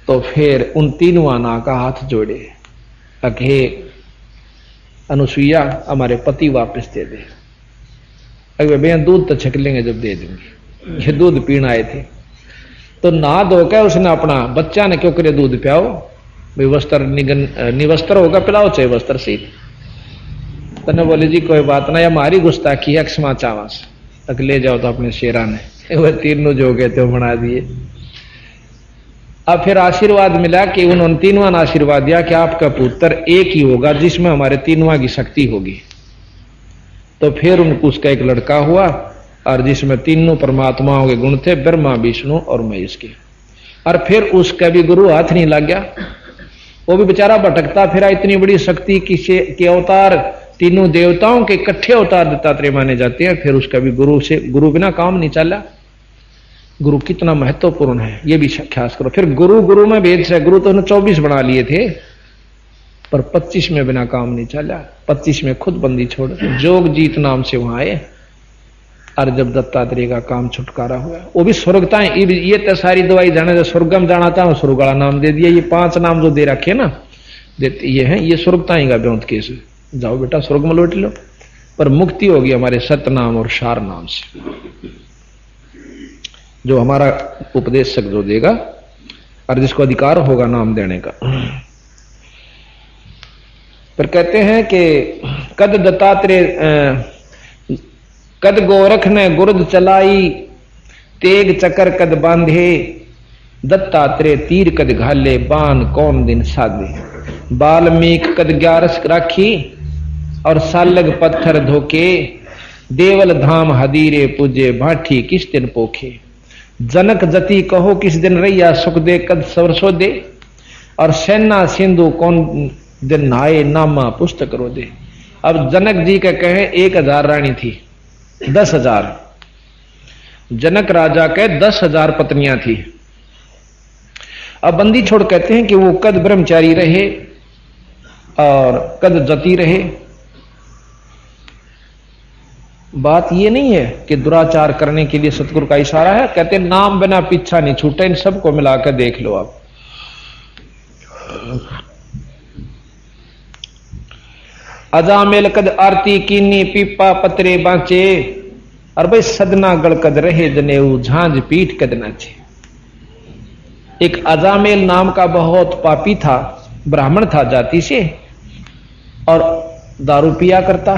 तो फिर उन तीनों आना का हाथ जोड़े, अखे अनुसुईया हमारे पति वापस दे दे। अगर भैया दूध तो छक लेंगे जब दे देंगे। ये दूध पीने आए थे, तो नहा धोकर उसने अपना बच्चा ने क्यों करे दूध पियाओ भाई, वस्त्र निवस्त्र होगा, पिलाओ चाहे वस्त्र से। तने बोले जी कोई बात ना, हमारी गुस्ताखी है, क्षमा चावास तक ले जाओ। तो अपने शेरा ने वह तीनों जो गए थे बना दिए। अब फिर आशीर्वाद मिला कि उन्होंने तीनों ने आशीर्वाद दिया कि आपका पुत्र एक ही होगा जिसमें हमारे तीनों की शक्ति होगी। तो फिर उनको उसका एक लड़का हुआ, और जिसमें तीनों परमात्माओं के गुण थे, ब्रह्मा, विष्णु और महेश के। और फिर उसका भी गुरु हाथ नहीं लग गया, वो भी बेचारा भटकता फिरा। इतनी बड़ी शक्ति के अवतार तीनों देवताओं के इकट्ठे अवतार दत्तात्रेय माने जाते हैं, फिर उसका भी गुरु बिना काम नहीं चला। गुरु कितना महत्वपूर्ण है ये भी ख्यास करो। फिर गुरु में भेद से, गुरु तो उन्होंने 24 बना लिए थे, पर 25 में बिना काम नहीं चला। 25 में खुद बंदी छोड़ जोग जीत नाम से वहां आए, और जब दत्तात्रेय का काम छुटकारा हुआ, वो भी स्वर्गताएं। ये तो सारी दवाई जाने, जो स्वर्गम जाना था स्वर्ग वाला नाम दे दिया। ये 5 नाम जो दे रखे ना, देते ये है, ये स्वर्गताएं का ब्योंत केस। जाओ बेटा स्वर्ग में लौट लो, पर मुक्ति होगी हमारे सतनाम और सार नाम से, जो हमारा उपदेशक जो देगा और जिसको अधिकार होगा नाम देने का। पर कहते हैं कि कद दत्तात्रेय कद गोरख ने गुरुद चलाई, तेग चकर कद बांधे, दत्तात्रेय तीर कद घाले, बाण कौन दिन साधे। बाल्मीक कद 11 राखी, और सालग पत्थर धोके, देवल धाम हदीरे पूजे, भाठी किस दिन पोखे। जनक जति कहो किस दिन रैया, सुख दे कद सरसो दे, और सेना सिंधु कौन दिन नहाए, नामा पुस्तक रो दे। अब जनक जी के कहे 1000 रानी थी, 10,000। जनक राजा के 10,000 पत्नियां थी। अब बंदी छोड़ कहते हैं कि वो कद ब्रह्मचारी रहे और कद जति रहे। बात ये नहीं है कि दुराचार करने के लिए सतगुरु का इशारा है। कहते हैं नाम बिना पीछा नहीं छूटे, इन सबको मिलाकर देख लो आप। अजामेल कद आरती कीनी पीपा पतरे बांचे, और भाई सदना गल कद रहे जनेऊ झांझ पीठ कद नाचे। एक अजामेल नाम का बहुत पापी था, ब्राह्मण था जाति से, और दारू पिया करता।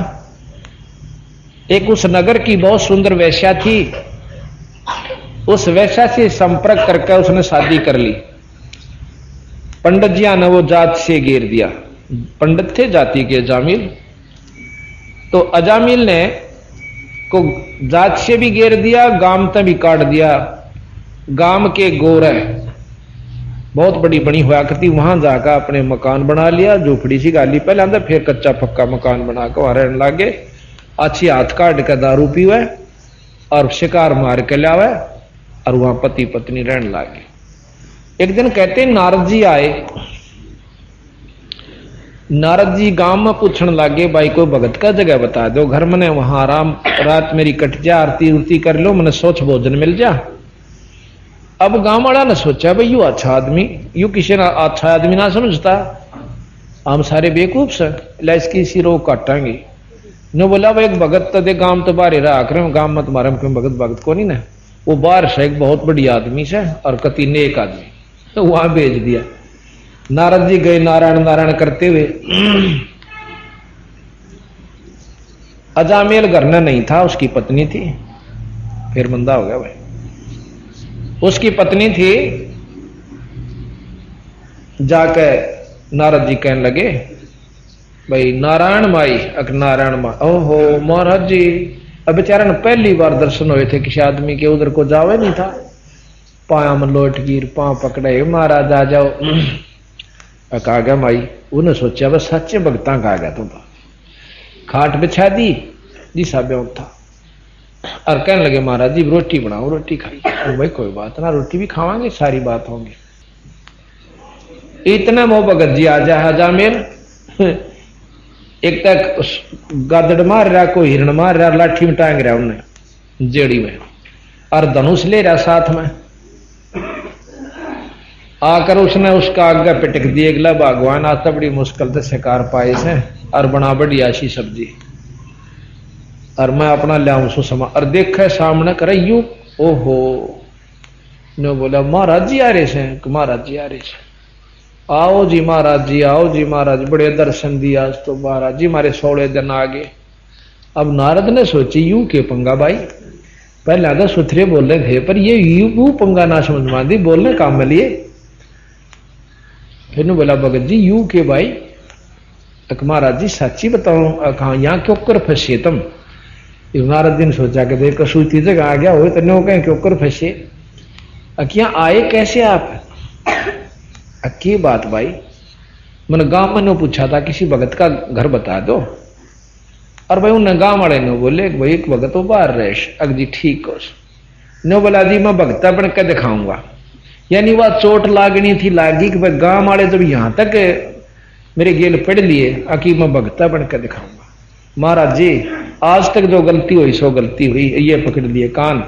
एक उस नगर की बहुत सुंदर वेश्या थी, उस वेश्या से संपर्क करके उसने शादी कर ली। पंडित जी ने वो जात से घेर दिया, पंडित थे जाति के अजामिल, तो अजामिल ने को जात से भी घेर दिया, गांव तक भी काट दिया। गांव के गोरे बहुत बड़ी बनी हुआ करती, वहां जाकर अपने मकान बना लिया, झोपड़ी सी गाली पहले अंदर, फिर कच्चा पक्का मकान बनाकर वहां रहने लगे। अच्छी हाथ काट के दारू पीवे और शिकार मार के लावे, और वहां पति पत्नी रहने लगे। एक दिन कहते नारद जी आए, नारद जी गांव में पूछने लगे, भाई कोई भगत का जगह बता दो, घर में वहां आराम रात मेरी कट जा, आरती उरती कर लो, मैंने सोच भोजन मिल जा। अब गांव वाला ने सोचा भाई यू अच्छा आदमी, यू किसी ना अच्छा आदमी ना समझता, हम सारे बेवकूफ से इसकी इसी रोग काटांगे। ने बोला भाई एक भगत तो दे, गांव तो बाहर रहा कर, गांव में तुम्हारे में क्यों भगत भगत को नहीं ना। वो बाहर से एक बहुत बड़ी आदमी से और कति नेक आदमी, तो वहां भेज दिया। नारद जी गए नारायण नारायण करते हुए। अजामेल घर में नहीं था, उसकी पत्नी थी, फिर मंदा हो गया भाई। उसकी पत्नी थी, जाके नारद जी कहने लगे भाई नारायण माई, अक नारायण माई, ओहो महाराज जी, अब बेचारा ने पहली बार दर्शन हुए थे किसी आदमी के, उधर को जावे नहीं था। पाया में लोट गिर, पांव पकड़े, महाराज आ जाओ। कहा गया माई, उन्हें सोचा बस सच्चे भगता कहा गया तुम। खाट बिछा दी, जिसा ब्यों था, और कहने लगे महाराज जी रोटी बनाओ, रोटी खाई। भाई कोई बात ना, रोटी भी खावांगे, सारी बात होंगी। इतने मोह भगत जी आ जा अजामेल, एक तक गादड़ मार रहा, कोई हिरण मार रहा, लाठी में टांग रहा उन्हें जेड़ी में, और धनुष ले रहा साथ में। आकर उसने उसका आगे पिटक दिए, अगला भगवान आज तो बड़ी मुश्किल से शिकार पाए से, और बना बढ़िया सी सब्जी, और मैं अपना लियाऊं सो समा, और देखे सामने करे यू, ओहो। ने बोला महाराज जी आ रहे से, महाराज जी आ रहे से, आओ जी महाराज जी, आओ जी महाराज, बड़े दर्शन दिया आज तो महाराज जी, हमारे 16 दिन आगे। अब नारद ने सोची यू के पंगा भाई, पहले तो सुथरे बोल रहे थे, पर ये यू पंगा ना समझ मान दी, बोलने काम में लिए। फिर बोला भगत जी यू के भाई, महाराज जी सच्ची बताओ कहा यहाँ क्यों कर फंसे तुम। नारद जी ने सोचा कि देख कसूती जगह आ गया हो, तो नो कहें क्यों कर फंसे, अकिया आए कैसे आप। की बात भाई, मैंने गांव में ने पूछा था किसी भगत का घर बता दो, और भाई उन्हें गांव वाले ने बोले भाई एक भगत तो बाहर रहे, अग जी ठीक हो। ने बोला जी मैं भगता बन के दिखाऊंगा, यानी वह चोट लागनी थी लागी कि भाई गांव वाले जब यहां तक मेरे गेल पढ़ लिए, अकी मैं भगता बन के दिखाऊंगा। महाराज जी आज तक जो गलती हुई सो गलती हुई, ये पकड़ लिए कान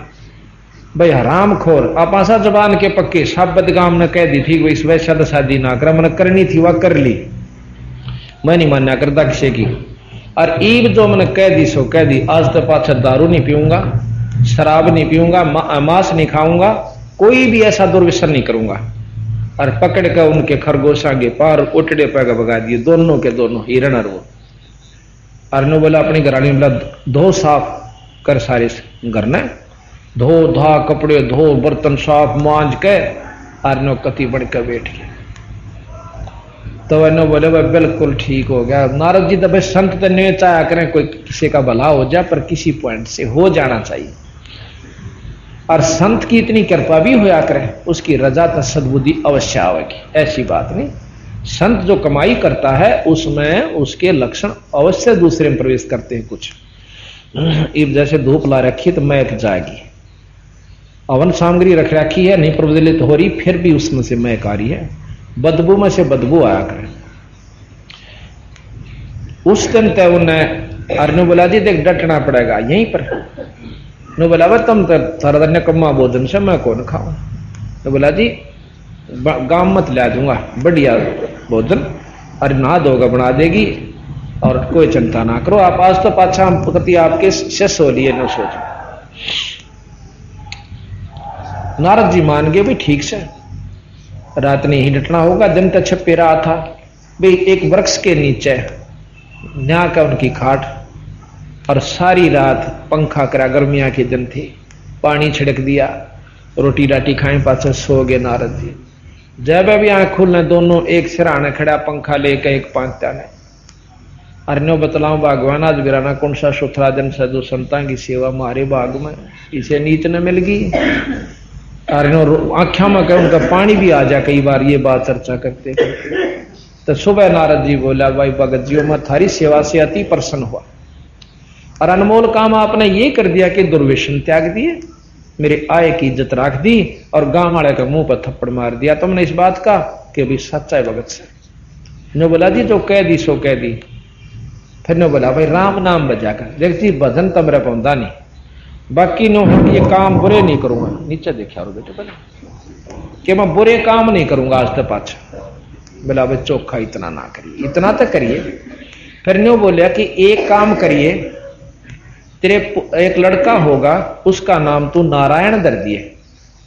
भाई हराम खोर, आप आशा जबान के पक्के शब्द गाम ने कह दी थी इस वैसा शादी ना कर, मैंने करनी थी वह कर ली, मैं नहीं मान्या करता किसी की, और ईब जो मैंने कह दी सो कह दी। आज तो पाछा दारू नहीं पीऊंगा, शराब नहीं पीऊंगा, मांस नहीं खाऊंगा, कोई भी ऐसा दुर्व्यसन नहीं करूंगा। और पकड़ कर उनके खरगोश आगे पार उठड़े पैगा भगा दिए, दोनों के दोनों हिरण और वो। और ने बोला अपनी घरानी बोला धो साफ कर सारे घर ने, धो धा कपड़े धो, बर्तन साफ मांझ के, और नो कति बढ़कर बैठ गया। तो वह बोले वह बिल्कुल ठीक हो गया। नारद जी तो भाई संत तो नहीं चाहा करें कोई किसी का भला हो जाए, पर किसी पॉइंट से हो जाना चाहिए, और संत की इतनी कृपा भी होया करे, उसकी रजा तो सद्बुद्धि अवश्य आवेगी, ऐसी बात नहीं। संत जो कमाई करता है उसमें उसके लक्षण अवश्य दूसरे में प्रवेश करते हैं। कुछ इब जैसे धूप ला रखी तो महक जाएगी, अवन सामग्री रख रखी है नहीं प्रज्वलित हो रही, फिर भी उसमें से महक आ रही है, बदबू में से बदबू आया करे। उस दिन तय उन्हें अरनु बोला जी देख डटना पड़ेगा यहीं पर। ने बोला वह तुम तारा कम्मा भोजन से मैं कौन खाऊं। तो बोला जी गांव मत ला दूंगा, बढ़िया भोजन, अरे नहा धोगा बना देगी, और कोई चिंता ना करो, आप आज तो पाछा हम प्रति आपके शिष्य हो लिए, न सोचो। नारद जी मान गए भी ठीक से, रात नहीं ही डटना होगा। दिन तक छपे रहा था भाई, एक वृक्ष के नीचे न्या का उनकी खाट, और सारी रात पंखा करा, गर्मियां के दिन थी, पानी छिड़क दिया, रोटी राटी खाए, पाछे सो गए नारद जी। जब अभी आंख खुलने दोनों एक सिराने खड़ा, पंखा लेकर एक पांचता ने, अरण्यो बतलाऊं भगवान आज गिराना कौन सा सुथरा दिन साधु संतां की सेवा मारे बाग में, इसे नीच न मिल गई। अरण्यो आख्या में कह उनका पानी भी आ जा, कई बार ये बात चर्चा करते करते। तो सुबह नारद जी बोला, भाई भगत जी मैं थारी सेवा से अति प्रसन्न हुआ, और अनमोल काम आपने ये कर दिया कि दुर्व्यसन त्याग दिए, मेरे आय की इज्जत राख दी, और गांव वाले के मुंह पर थप्पड़ मार दिया तुमने इस बात का कि अभी सच्चा है भगत से। ने बोला जी जो कह दी सो कह दी। फिर ने बोला भाई राम नाम बजा कर देख जी, भजन तो मेरा पौधा नहीं, बाकी नो ये काम बुरे नहीं करूंगा, नीचे देखा रो बेटे पहले कि मैं बुरे काम नहीं करूंगा आज तक पाछा। बोला भाई चोखा इतना ना करिए, इतना तो करिए। फिर न्यू बोलिया कि एक काम करिए, तेरे एक लड़का होगा उसका नाम तू नारायण धर दिए।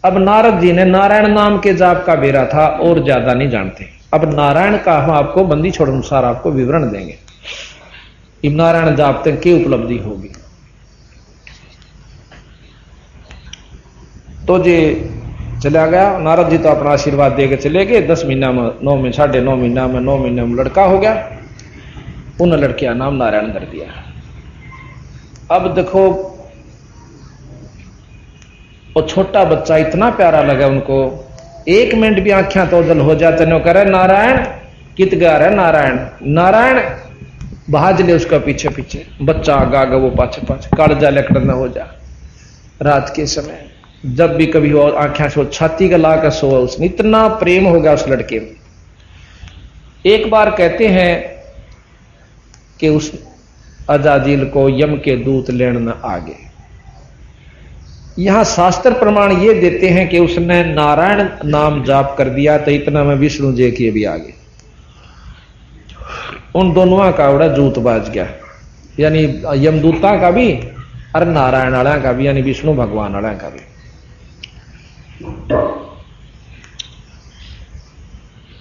अब नारद जी ने नारायण नाम के जाप का बेरा था और ज्यादा नहीं जानते, अब नारायण का हम आपको बंदी छोड़ अनुसार आपको विवरण देंगे, नारायण जाप तक की उपलब्धि होगी। तो जी चला गया नारद जी, तो अपना आशीर्वाद देकर चले गए। 10 महीना में 9 में 9.5 महीना में 9 महीने में लड़का हो गया, उन लड़के का नाम नारायण धर दिया। अब देखो वो छोटा बच्चा इतना प्यारा लगा उनको, 1 मिनट भी आंखें तो जल हो जाते न करे नारायण कित गा रहे नारायण नारायण, भाज ले उसका पीछे पीछे, बच्चा आगा आगा वो पाछे पाछे, कालजा लकड़ न हो जा। रात के समय जब भी कभी वो आंखें सो, छाती का ला कर सो, उसने इतना प्रेम हो गया उस लड़के में। एक बार कहते हैं कि उस अजाजिल को यम के दूत लेने न आगे। यहां शास्त्र प्रमाण ये देते हैं कि उसने नारायण नाम जाप कर दिया, तो इतना में विष्णु जी के भी आगे। उन दोनों का बड़ा जूत बाज गया, यानी यमदूता का भी और नारायण वाला का भी, यानी विष्णु भगवान वाला का भी।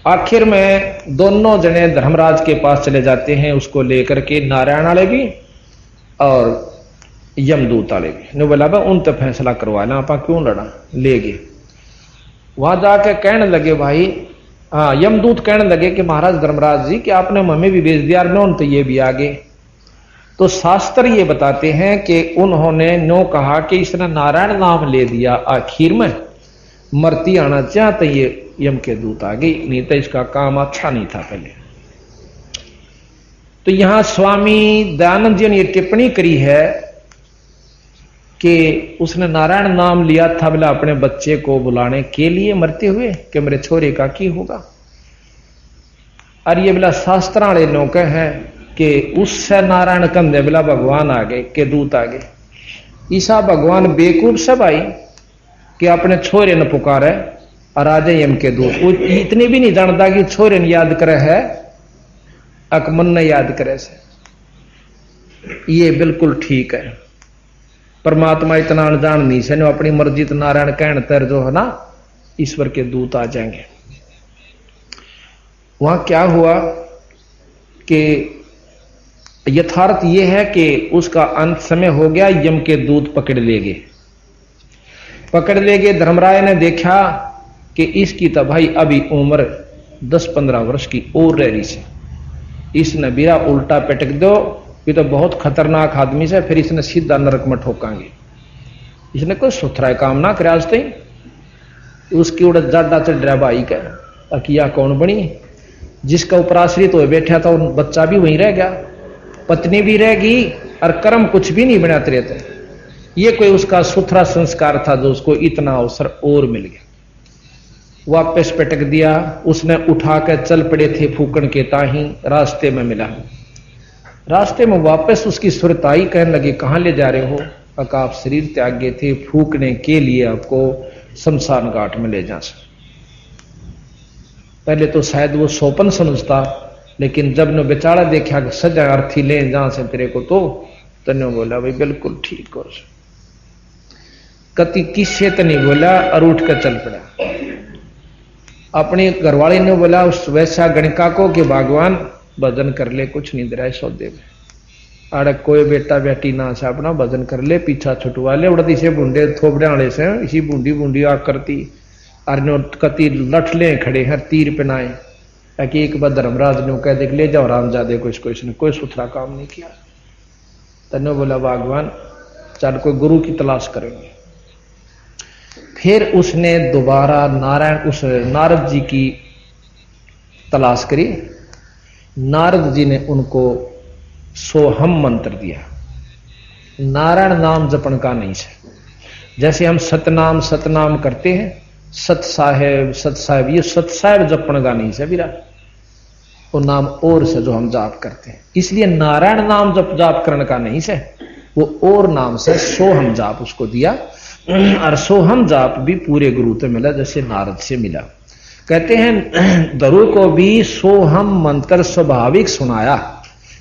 आखिर में दोनों जने धर्मराज के पास चले जाते हैं, उसको लेकर के, नारायण वाले भी और यमदूत वाले भी। ने बोला भाई उन तो फैसला करवाना, आपा क्यों लड़ा, ले गए। वहां जाके कहने लगे भाई, हाँ यमदूत कहने लगे कि महाराज धर्मराज जी कि आपने हमें भी भेज दिया, नो तो ये भी आगे। तो शास्त्र ये बताते हैं कि उन्होंने नो कहा कि इसने नारायण नाम ले दिया, आखिर में मरती आना चाहते ये यम के दूत आ गई, नहीं तो इसका काम अच्छा नहीं था पहले। तो यहां स्वामी दयानंद जी ने यह टिप्पणी करी है कि उसने नारायण नाम लिया था बोला अपने बच्चे को बुलाने के लिए मरते हुए कि मेरे छोरे का की होगा। और ये बोला शास्त्र वाले लोग हैं कि उससे नारायण कंधे बोला भगवान आ गए के दूत आ गए। ईसा भगवान बेकूफ से भाई कि अपने छोरे ने पुकारे और आ जाए यम के दूत, वो इतने भी नहीं जानता कि छोरे ने याद करे है अकमन ने याद करे से। ये बिल्कुल ठीक है, परमात्मा इतना अनजान नहीं से, अपनी मर्जी तो नारायण कहने तर जो है ना ईश्वर के दूत आ जाएंगे। वहां क्या हुआ कि यथार्थ यह है कि उसका अंत समय हो गया, यम के दूत पकड़ ले गए। धर्मराय ने देखा कि इसकी तो भाई अभी उम्र 10-15 वर्ष की और रह रही से, इसने बिरा उल्टा पटक दो, ये तो बहुत खतरनाक आदमी से, फिर इसने सीधा नरक में ठोकांगे। इसने कोई सुथरा काम ना करे आज तक, उसकी उड़ जाडा चढ़ा भाई का अकिया कौन बनी, जिसका उपराश्रित हो बैठा था बच्चा भी वहीं रह गया, पत्नी भी रह गई, और कर्म कुछ भी नहीं बनाते रहते। ये कोई उसका सुथरा संस्कार था जो उसको इतना अवसर और मिल गया। वापस पटक दिया, उसने उठाकर चल पड़े थे फूकन के ताही, रास्ते में मिला। रास्ते में वापस उसकी सुरत आई, कहने लगी कहां ले जा रहे हो? आप शरीर त्याग गए थे, फूकने के लिए आपको शमशान घाट में ले जा। पहले तो शायद वो सोपन समझता, लेकिन जब ने बेचारा देखा कि सजा अर्थी ले जहां से तेरे को, तो तने बोला भाई बिल्कुल ठीक हो, कति किससे तो नहीं बोला और उठ कर चल पड़ा। अपनी घरवाली ने बोला उस वैसा गणिका को कि भगवान भजन कर ले, कुछ नहीं दे रहा है सौदे में, अरे कोई बेटा बेटी ना से अपना भजन कर ले, पीछा छुटवा ले, उड़ती से बूंदे थोपड़े वाले से इसी बूंदी बूंदी आग करती, अरे कति लठले खड़े हैं तीर पिनाए, ताकि एक बार धर्मराज ने कह देख ले जाओ रामजादे को, इसको इसने कोई सुथरा काम नहीं किया। तने बोला भगवान चल कोई गुरु की तलाश करेंगे। फिर उसने दोबारा नारद जी की तलाश करी। नारद जी ने उनको सोहम मंत्र दिया। नारायण नाम जपन का नहीं है, जैसे हम सतनाम करते हैं, सत साहेब ये सत साहेब जपन का नहीं है बीरा, वो नाम और से जो हम जाप करते हैं, इसलिए नारायण नाम जाप करने का नहीं है, वो और नाम से सोहम जाप उसको दिया। और सोहम जाप भी पूरे गुरु से मिला जैसे नारद से मिला। कहते हैं दरु को भी सोहम मंत्र स्वाभाविक सुनाया,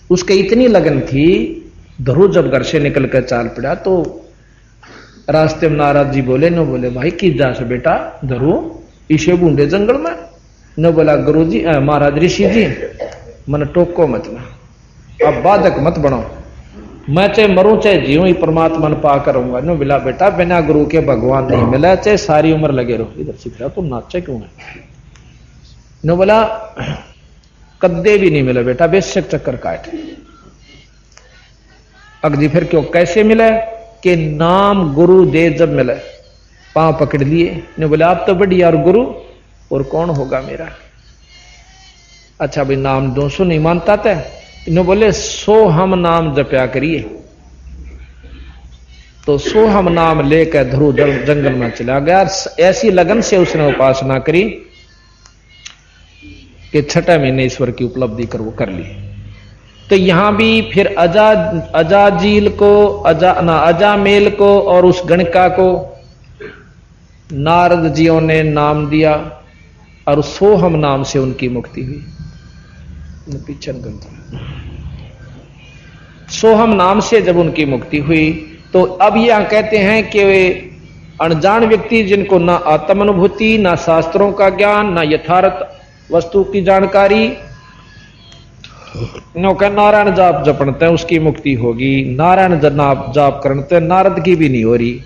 उसके इतनी लगन थी, दरु जब घर से निकल कर चाल पड़ा तो रास्ते में नारद जी बोले न बोले भाई किस जा से बेटा दरु इसे बूंदे जंगल में, न बोला गुरु जी महाराज ऋषि जी मन टोको मत ना, अब बाधक मत बनाओ, मैं चाहे मरूं चाहे जीऊं ही परमात्मा ने पा करूंगा। न बोला बेटा बिना गुरु के भगवान नहीं मिला, चाहे सारी उम्र लगे रहो। इधर सीख रहा तुम नाचे क्यों है? न बोला कद्दे भी नहीं मिला बेटा, बेशक चक्कर काट। अगली फिर क्यों कैसे मिला कि नाम गुरु दे जब मिला, पांव पकड़ लिए। ने बोला आप तो बढ़िया और गुरु और कौन होगा मेरा? अच्छा भाई नाम 200 नहीं मानता था, इन्हों बोले सोहम नाम जपया करिए। तो सोहम नाम लेकर ध्रुव जंगल में चला गया। ऐसी लगन से उसने उपासना करी कि 6 महीने ईश्वर की उपलब्धि कर ली। तो यहां भी फिर अजाजील को अजामेल को और उस गणिका को नारद जियों ने नाम दिया और सोहम नाम से उनकी मुक्ति हुई। पीछे सोहम नाम से जब उनकी मुक्ति हुई तो अब यहां कहते हैं कि अनजान व्यक्ति जिनको ना आत्म अनुभूति, ना शास्त्रों का ज्ञान, ना यथार्थ वस्तु की जानकारी, नौका नारायण जाप जपनते उसकी मुक्ति होगी। नारायण जाप करते नारद की भी नहीं हो रही।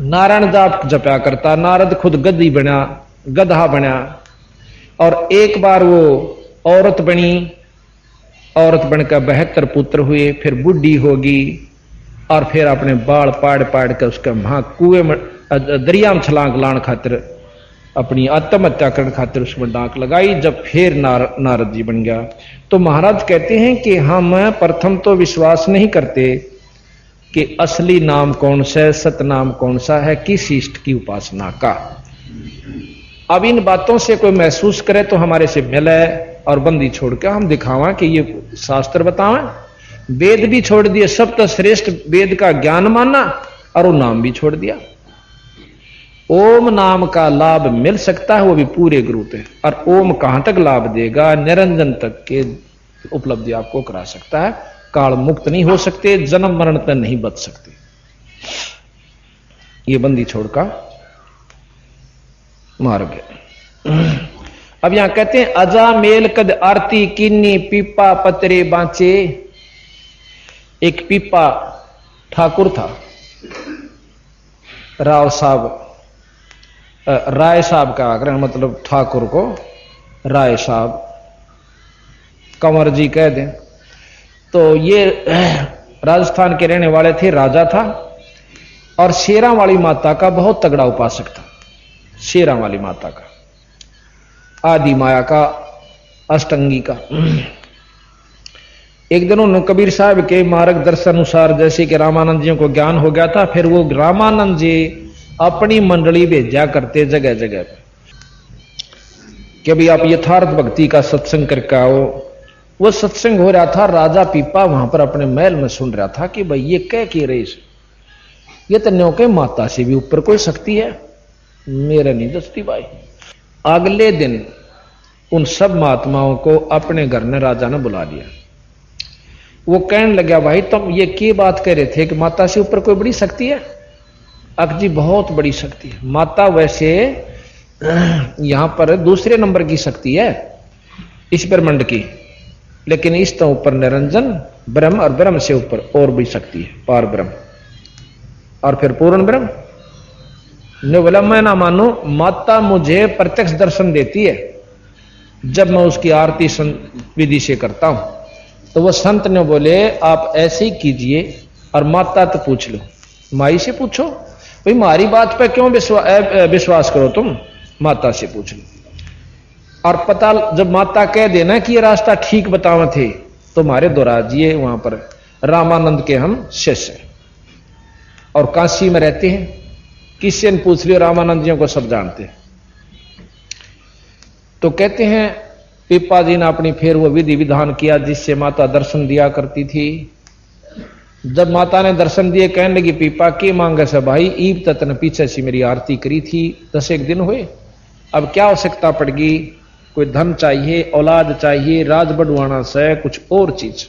नारायण जाप जपया करता नारद खुद गधा बना और एक बार वो औरत बनी, औरत बनकर 72 पुत्र हुए, फिर बुढ़ी होगी और फिर अपने बाल पाड़ कर उसके वहां कुएं में दरिया में छलांग लाने खातिर अपनी आत्महत्या करने खातिर उसमें डांक लगाई। जब फिर नारद जी बन गया तो महाराज कहते हैं कि हम प्रथम तो विश्वास नहीं करते कि असली नाम कौन सा है, सतनाम कौन सा है, किस इष्ट की उपासना का। अब इन बातों से कोई महसूस करे तो हमारे से मिले और बंदी छोड़ के हम दिखावा कि ये शास्त्र बतावें। वेद भी छोड़ दिए, सब तो श्रेष्ठ वेद का ज्ञान माना और वो नाम भी छोड़ दिया। ओम नाम का लाभ मिल सकता है वो भी पूरे गुरु पे, और ओम कहां तक लाभ देगा? निरंजन तक के उपलब्धि आपको करा सकता है। काल मुक्त नहीं हो सकते, जन्म मरण तक नहीं बच सकते। ये बंदी छोड़का मार गया। अब यहां कहते हैं अजा मेल कद आरती किन्नी पीपा पतरे बांचे। एक पीपा ठाकुर था, राय साहब का आग्रह, मतलब ठाकुर को राय साहब कंवर जी कह दें तो ये राजस्थान के रहने वाले थे, राजा था और शेरा वाली माता का बहुत तगड़ा उपासक था। शेरा वाली माता का, आदि माया का, अष्टंगी का। एक दिन उन्होंने कबीर साहब के मार्गदर्शन अनुसार जैसे कि रामानंद जी को ज्ञान हो गया था, फिर वो रामानंद जी अपनी मंडली भेजा करते जगह जगह कि भाई आप यथार्थ भक्ति का सत्संग करके आओ। वो सत्संग हो रहा था, राजा पीपा वहां पर अपने महल में सुन रहा था कि भाई ये कह के रही, ये तो न्यों के माता से भी ऊपर कोई शक्ति है, मेरा नहीं दसती भाई। अगले दिन उन सब महात्माओं को अपने घर ने राजा ने बुला लिया। वो कहने लगा, भाई तुम ये की बात कह रहे थे कि माता से ऊपर कोई बड़ी शक्ति है? अक जी बहुत बड़ी शक्ति है। माता वैसे यहां पर दूसरे नंबर की शक्ति है इस ब्रह्मांड की, लेकिन इस तो ऊपर निरंजन ब्रह्म और ब्रह्म से ऊपर और बड़ी शक्ति है, पार ब्रह्म और फिर पूर्ण ब्रह्म। ने बोला, मैं ना मानो, माता मुझे प्रत्यक्ष दर्शन देती है जब मैं उसकी आरती विधि से करता हूं। तो वो संत ने बोले, आप ऐसे ही कीजिए और माता तो पूछ लो, माई से पूछो, भाई हमारी बात पे क्यों विश्वास करो तुम, माता से पूछ लो। और पता जब माता कह देना कि ये रास्ता ठीक बतावा थे, तो हमारे दोराजिए वहां पर रामानंद के हम शिष्य हैं और काशी में रहते हैं, किसी ने पूछ लिया, रामानंद जियों को सब जानते हैं। तो कहते हैं पीपा जी ने अपनी फिर वो विधि विधान किया जिससे माता दर्शन दिया करती थी। जब माता ने दर्शन दिए, कहने लगी, पीपा के मांगे से भाई, ईब तक ने पीछे से मेरी आरती करी थी, 10 दिन हुए, अब क्या आवश्यकता पड़गी? कोई धन चाहिए, औलाद चाहिए, राज बढ़वाना से कुछ और चीज?